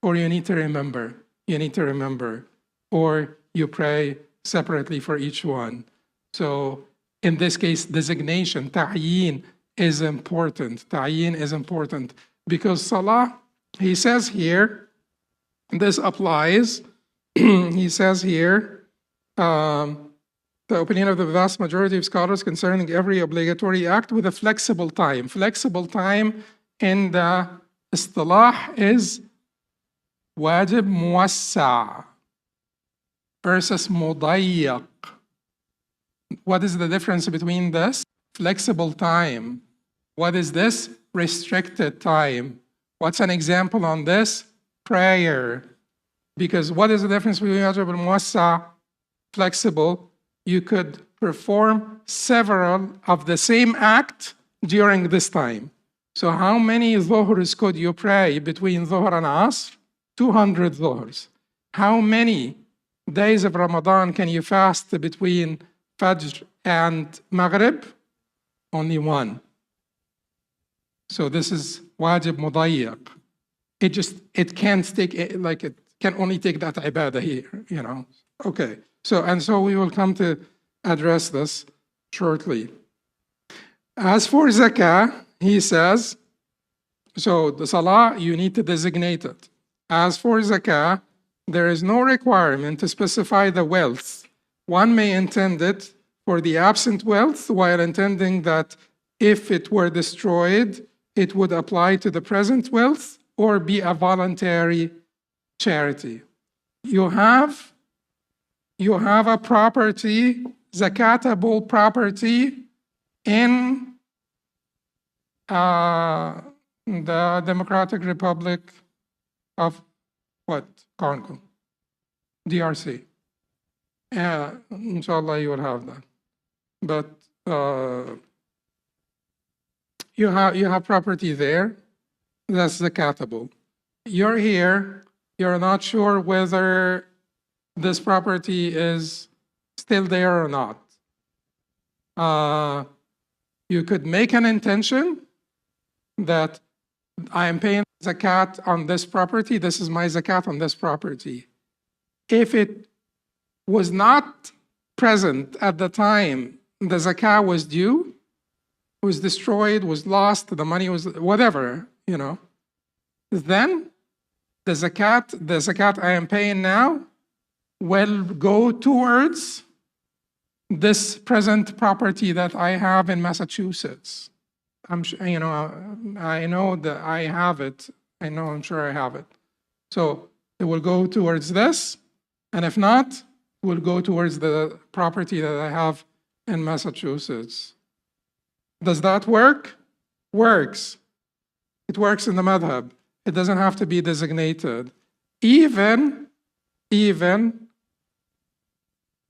[SPEAKER 1] or you need to remember. You need to remember. Or you pray separately for each one. So in this case, designation, ta'yin, is important. Ta'yin is important because salah, he says here, this applies. He says here, the opinion of the vast majority of scholars concerning every obligatory act with a flexible time. Flexible time in the istilah is wajib muwassa' versus mudayyiq. What is the difference between this? Flexible time. What is this? Restricted time. What's an example on this? Prayer. Because what is the difference between wajib and muwassa'? Flexible. You could perform several of the same act during this time. So how many dhuhrs could you pray between dhuhr and asr? 200 dhuhrs. How many days of Ramadan can you fast between Fajr and Maghrib? Only one. So this is wajib mudayyiq. It can't take, like it can only take that ibadah here, you know. Okay, so we will come to address this shortly. As for zakah, he says, so the salah, you need to designate it. As for zakah, there is no requirement to specify the wealth. One may intend it for the absent wealth while intending that if it were destroyed, it would apply to the present wealth or be a voluntary charity. You have a property, zakatable property in the Democratic Republic of what? Congo, DRC. Inshallah, you will have that. But you have property there that's zakatable. You're here, you're not sure whether this property is still there or not. You could make an intention that I am paying zakat on this property, this is my zakat on this property. If it was not present at the time the zakat was due, was destroyed, was lost, the money was whatever, you know, then the zakat I am paying now will go towards this present property that I have in Massachusetts. You know, I know that I have it. I'm sure I have it. So it will go towards this, and if not, it will go towards the property that I have in Massachusetts. Does that work? Works. It works in the madhab. It doesn't have to be designated. Even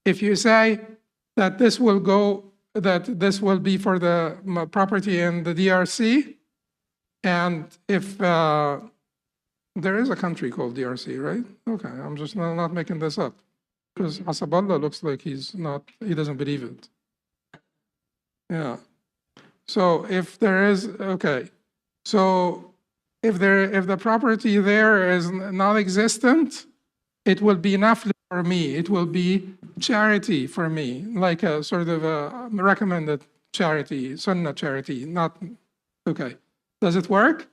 [SPEAKER 1] if you say that this will be for the property in the DRC, and if there is a country called DRC, right? Okay, I'm just not making this up, because Hasaballah looks like he doesn't believe it. Yeah. So if there is, okay, so if the property there is non-existent, it will be nafl for me. It will be charity for me, like a sort of a recommended charity, sunnah charity, not, okay. Does it work?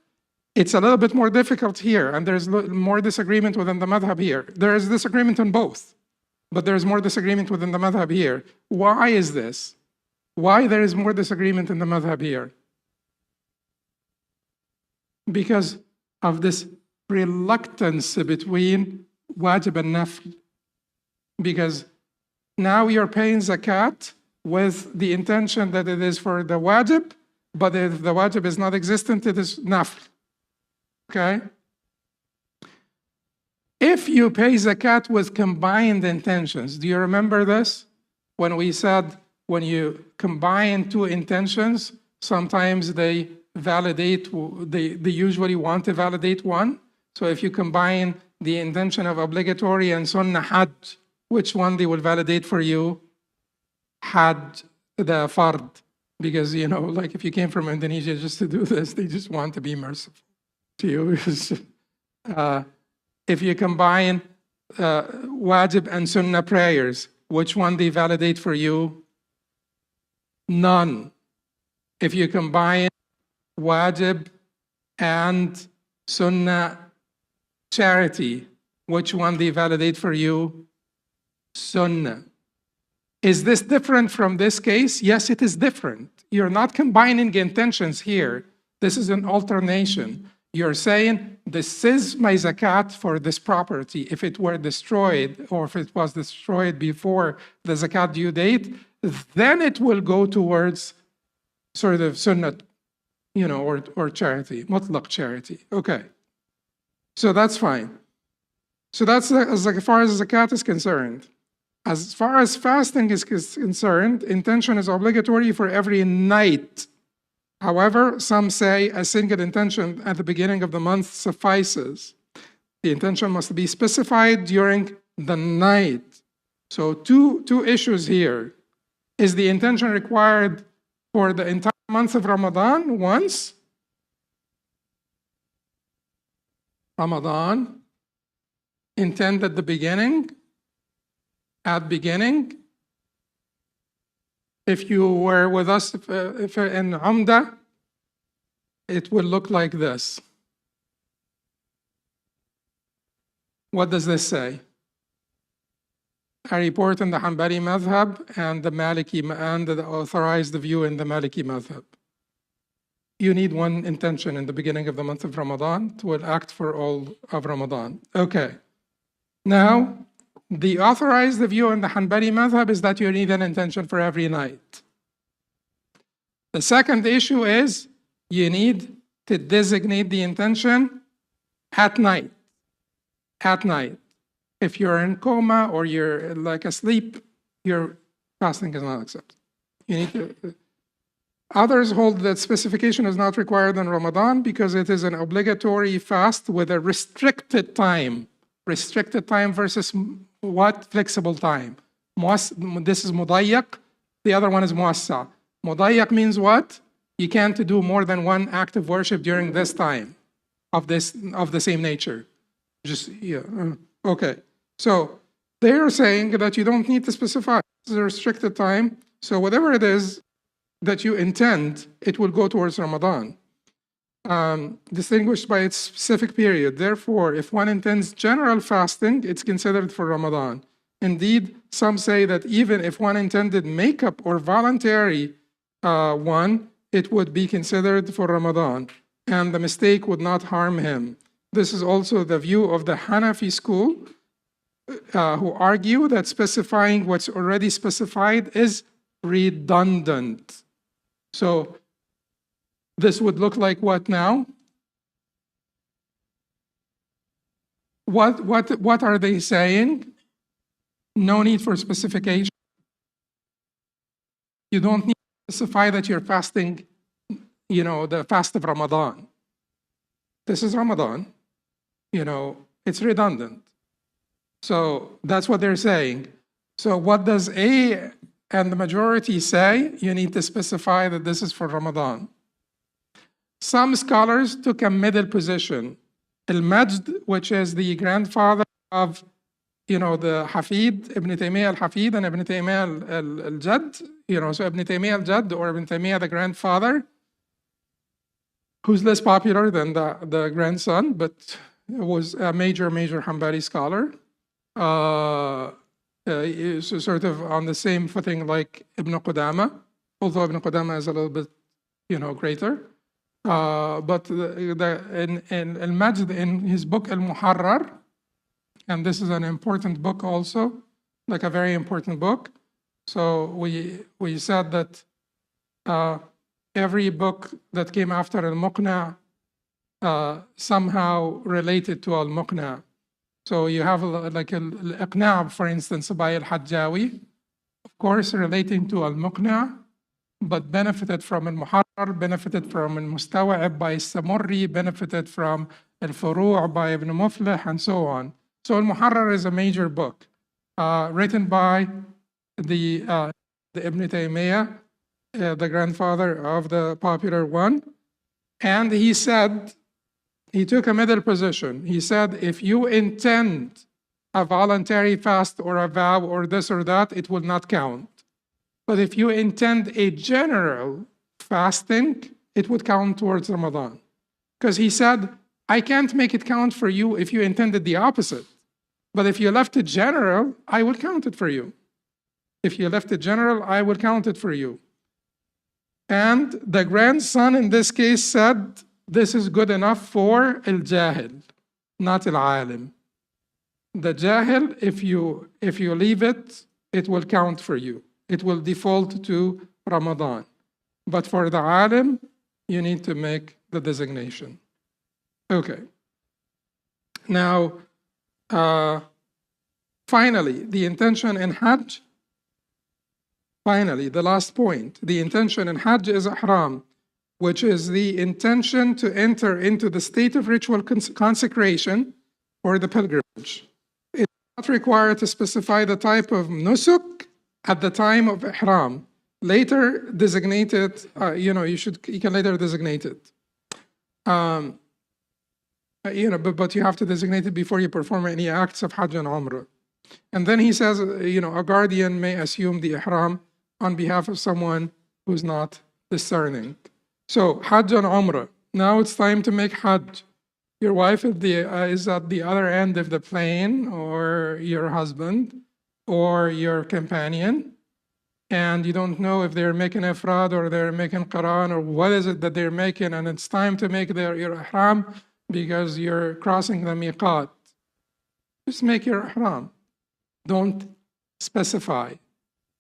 [SPEAKER 1] It's a little bit more difficult here, and there's more disagreement within the madhab here. There is disagreement on both, but there's more disagreement within the madhab here. Why is this? Why there is more disagreement in the madhab here? Because of this reluctance between wajib and nafl. Because now you're paying zakat with the intention that it is for the wajib, but if the wajib is not existent, it is nafl. Okay? If you pay zakat with combined intentions, do you remember this? When we said when you combine two intentions, sometimes they usually want to validate one. So if you combine the intention of obligatory and sunnah hajj, which one they will validate for you? Hajj, the fard. because, you know, like if you came from Indonesia just to do this, they just want to be merciful to you. If you combine wajib and sunnah prayers, which one they validate for you? None. If you combine wajib and sunnah charity, which one they validate for you? Sunnah. Is this different from this case? Yes, it is different. You're not combining intentions here. This is an alternation. You're saying, this is my zakat for this property. If it were destroyed, or if it was destroyed before the zakat due date, then it will go towards sort of sunnah, you know, or charity, mutlaq charity. Okay, so that's fine. So that's as far as zakat is concerned. As far as fasting is concerned, intention is obligatory for every night. However, some say a single intention at the beginning of the month suffices. The intention must be specified during the night. So two issues here. Is the intention required for the entire month of Ramadan once? Ramadan, intend at the beginning. At beginning, if you were with us if in Umda, it will look like this. What does this say? A report in the Hanbali madhab and the Maliki and the authorized view in the Maliki madhab. You need one intention in the beginning of the month of Ramadan to act for all of Ramadan. Okay. Now, the authorized view in the Hanbali madhab is that you need an intention for every night. The second issue is you need to designate the intention at night. At night. If you're in coma or you're like asleep, your fasting is not accepted. You need to. Others hold that specification is not required in Ramadan because it is an obligatory fast with a restricted time. Restricted time versus what? Flexible time. This is mudayyak, the other one is muwassa. Mudayyak means what? You can't do more than one act of worship during this time of the same nature. Just, yeah, okay. So they are saying that you don't need to specify. This is a restricted time. So whatever it is that you intend, it will go towards Ramadan. Distinguished by its specific period. Therefore, if one intends general fasting, it's considered for Ramadan. Indeed, some say that even if one intended makeup or voluntary one, it would be considered for Ramadan, and the mistake would not harm him. This is also the view of the Hanafi school, who argue that specifying what's already specified is redundant. So this would look like what now? What are they saying? No need for specification. You don't need to specify that you're fasting, you know, the fast of Ramadan. This is Ramadan, you know, it's redundant. So that's what they're saying. So what does A and the majority say? You need to specify that this is for Ramadan. Some scholars took a middle position. Al-Majd, which is the grandfather of, you know, the Hafid, Ibn Taymiyyah al-Hafid and Ibn Taymiyyah al-Jadd, you know, so Ibn Taymiyyah al-Jadd or Ibn Taymiyyah the grandfather, who's less popular than the grandson, but was a major Hanbali scholar. Sort of on the same footing like Ibn Qudama, although Ibn Qudama is a little bit, you know, greater. But in Al-Majd, in his book Al-Muharrar, and this is an important book also, like a very important book. So we said that every book that came after Al-Muqna somehow related to Al-Muqna. So you have like Al-Iqna', for instance, by Al-Hajjawi, of course relating to Al-Muqna', but benefited from Al-Muharrar, benefited from Al-Mustawa'ib by Samurri, benefited from Al-Furu' by Ibn Muflih, and so on. So Al-Muharrar is a major book written by the Ibn Taymiyyah the grandfather of the popular one. And he said, he took a middle position. He said, if you intend a voluntary fast or a vow or this or that, it will not count. But if you intend a general fasting, it would count towards Ramadan. Because he said, I can't make it count for you if you intended the opposite. But if you left it general, I will count it for you. If you left it general, I will count it for you. And the grandson in this case said, this is good enough for al-Jahil, not al-Alim. The Jahil, if you leave it, it will count for you. It will default to Ramadan. But for the Alim, you need to make the designation. Okay. Now, finally, the intention in Hajj. Finally, the last point. The intention in Hajj is ihram, which is the intention to enter into the state of ritual consecration or the pilgrimage. It's not required to specify the type of nusuk at the time of ihram. Later designate it, you can later designate it. But you have to designate it before you perform any acts of Hajj and Umrah. And then he says, a guardian may assume the ihram on behalf of someone who's not discerning. So Hajj and Umrah. Now it's time to make Hajj. Your wife is at the other end of the plane, or your husband, or your companion, and you don't know if they're making ifrad or they're making Quran or what is it that they're making, and it's time to make your ihram because you're crossing the miqat. Just make your ihram. Don't specify.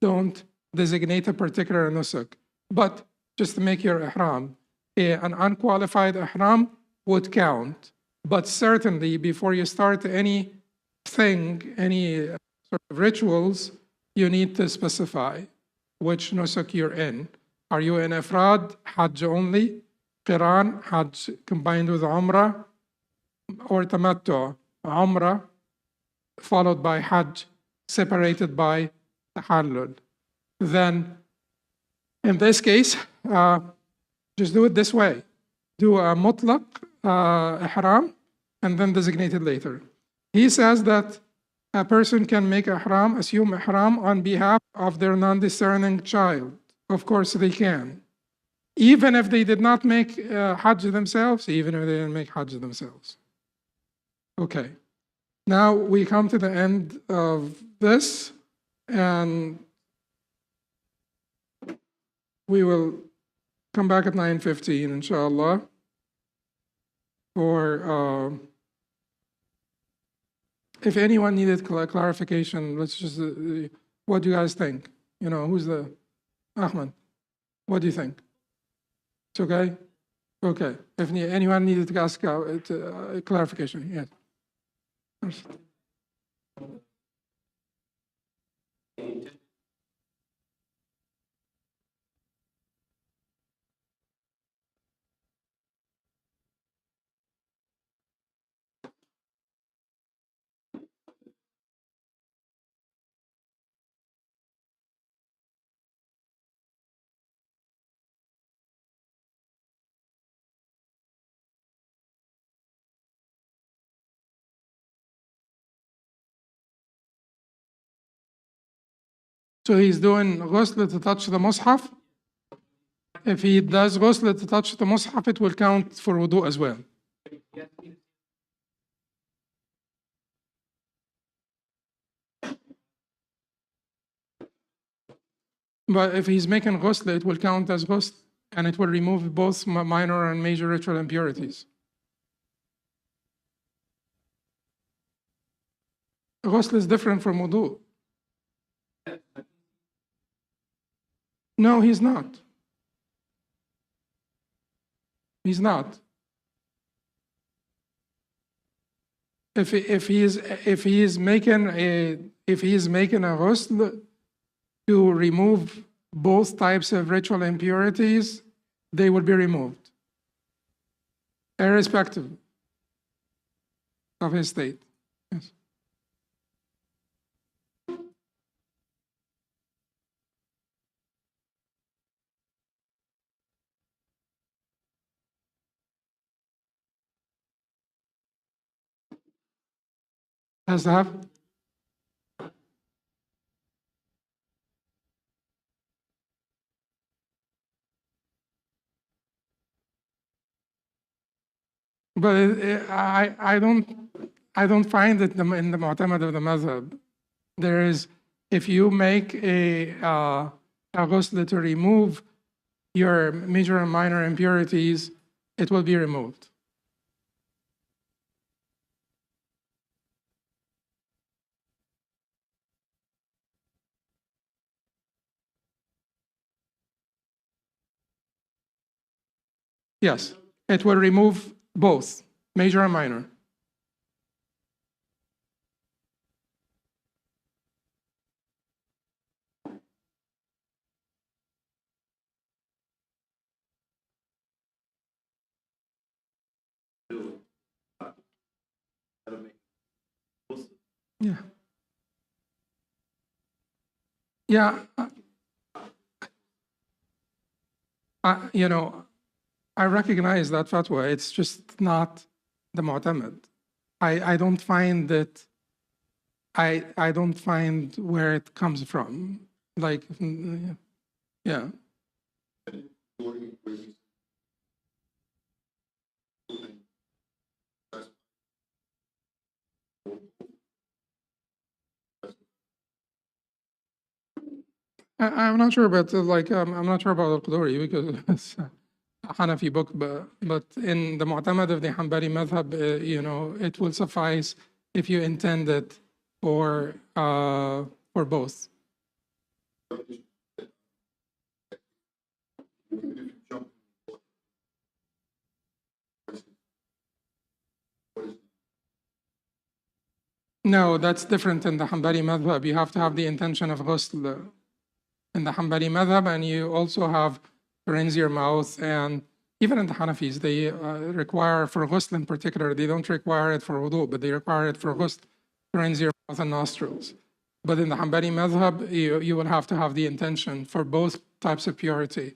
[SPEAKER 1] Don't designate a particular nusuk, but just to make your ihram. An unqualified ihram would count, but certainly before you start anything, any sort of rituals, you need to specify which nusuk you're in. Are you in ifrad, Hajj only, Qiran, Hajj combined with Umrah, or Tamattu, Umrah followed by Hajj, separated by Tahallul? Then, in this case, just do it this way. Do a mutlaq ihram and then designate it later. He says that a person can make ihram, assume ihram on behalf of their non-discerning child. Of course they can. Even if they did not make Hajj themselves, even if they didn't make Hajj themselves. Okay. Now we come to the end of this, and we will come back at 9:15, inshallah, for if anyone needed clarification, let's just, what do you guys think? Who's the, Ahmed, what do you think? It's okay? Okay. If anyone needed to ask clarification, yes. So he's doing ghusl to touch the mushaf. If he does ghusl to touch the mushaf, it will count for wudu as well. But if he's making ghusl, it will count as ghusl, and it will remove both minor and major ritual impurities. Ghusl is different from wudu. No, he's not. He's not. If he is making a ghusl to remove both types of ritual impurities, they will be removed, irrespective of his state. Yes. Has to have? But I don't find it in the mu'tamad of the madhab. There is, if you make a ghusl to remove your major and minor impurities, it will be removed. Yes, it will remove both, major and minor. Yeah. Yeah. You know, I recognize that fatwa. It's just not the mu'tamad. I don't find that, I don't find where it comes from. Like, yeah. I'm not sure about like I'm not sure about al-Quduri because it's a Hanafi book, but in the Mu'tamad of the Hanbali madhab, you know, it will suffice if you intend it for both. No, that's different in the Hanbali madhab. You have to have the intention of ghusl in the Hanbali madhab, and you also have to rinse your mouth. And even in the Hanafis, they require for ghusl in particular, they don't require it for wudu, but they require it for ghusl to rinse your mouth and nostrils. But in the Hanbali madhab, you will have to have the intention for both types of purity.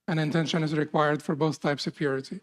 [SPEAKER 1] An intention is required for both types of purity.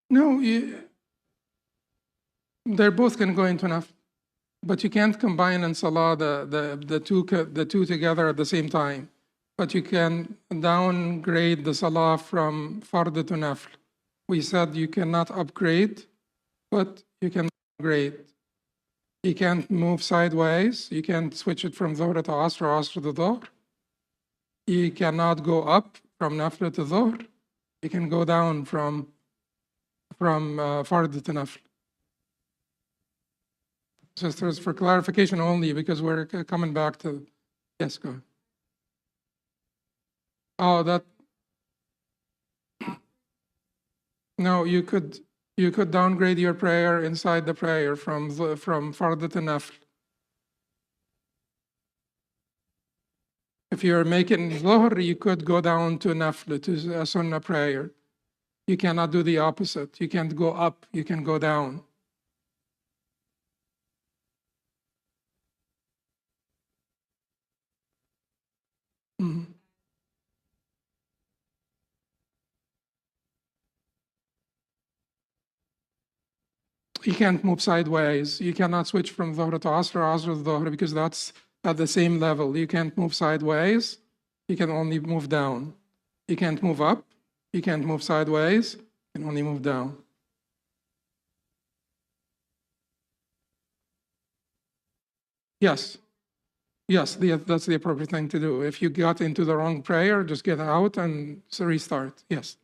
[SPEAKER 1] No, they're both can go into nafil, but you can't combine in salah the two together at the same time. But you can downgrade the salah from fard to nafil. We said you cannot upgrade, but you can downgrade. You can't move sideways. You can't switch it from dhuhr to asr or asr to dhuhr. You cannot go up from nafil to dhuhr. You can go down from fard to nafil. Sisters, for clarification only, because we're coming back to, yes, go ahead. Oh, that, no, you could downgrade your prayer inside the prayer from fard to nafil. If you're making dhuhr, you could go down to nafil, to a sunnah prayer. You cannot do the opposite. You can't go up, you can go down. Mhm. You can't move sideways. You cannot switch from dhuhr to asr or asr to dhuhr because that's at the same level. You can't move sideways. You can only move down. You can't move up. You can't move sideways. You can only move down. Yes. Yes, that's the appropriate thing to do. If you got into the wrong prayer, just get out and restart. Yes.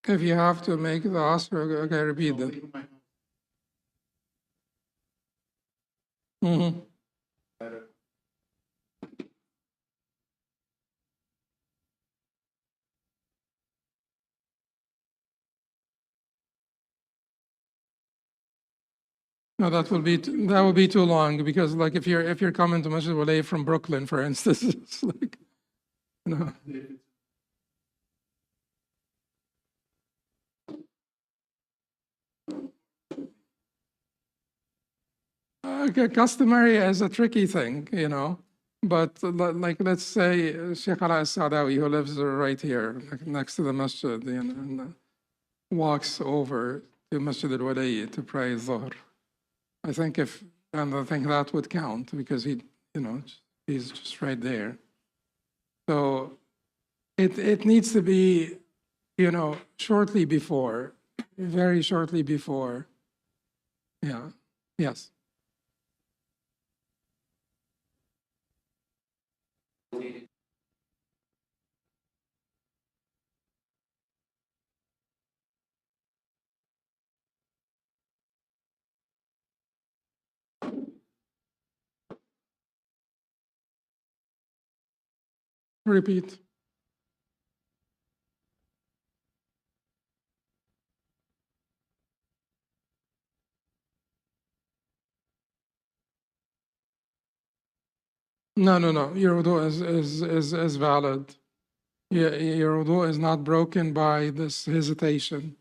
[SPEAKER 1] If you have to make the asr, okay, repeat that. Mm-hmm. No, that will be too long, because like if you're coming to Masjid Walay from Brooklyn, for instance, it's like, no. Okay, customary is a tricky thing, but like let's say Sheikh Ala Sadawi, who lives right here next to the masjid, and walks over to Masjid al-Walay to pray Dhuhr. I think that would count, because he's just right there. So it needs to be, shortly before, very shortly before. Yeah. Yes. Repeat. No, no, no. Your wudu is valid. Your wudu is not broken by this hesitation.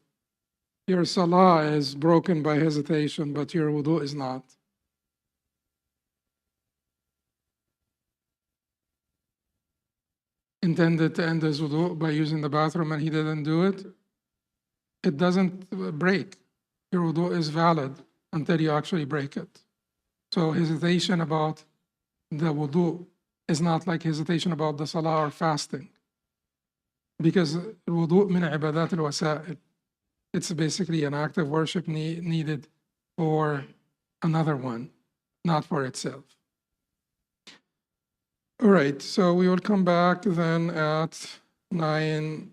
[SPEAKER 1] Your salah is broken by hesitation, but your wudu is not. Intended to end his wudu by using the bathroom and he didn't do it, it doesn't break. Your wudu is valid until you actually break it. So hesitation about the wudu is not like hesitation about the salah or fasting. Because wudu min ibadat al-wasa'il. It's basically an act of worship needed for another one, not for itself. All right, so we will come back then at 9.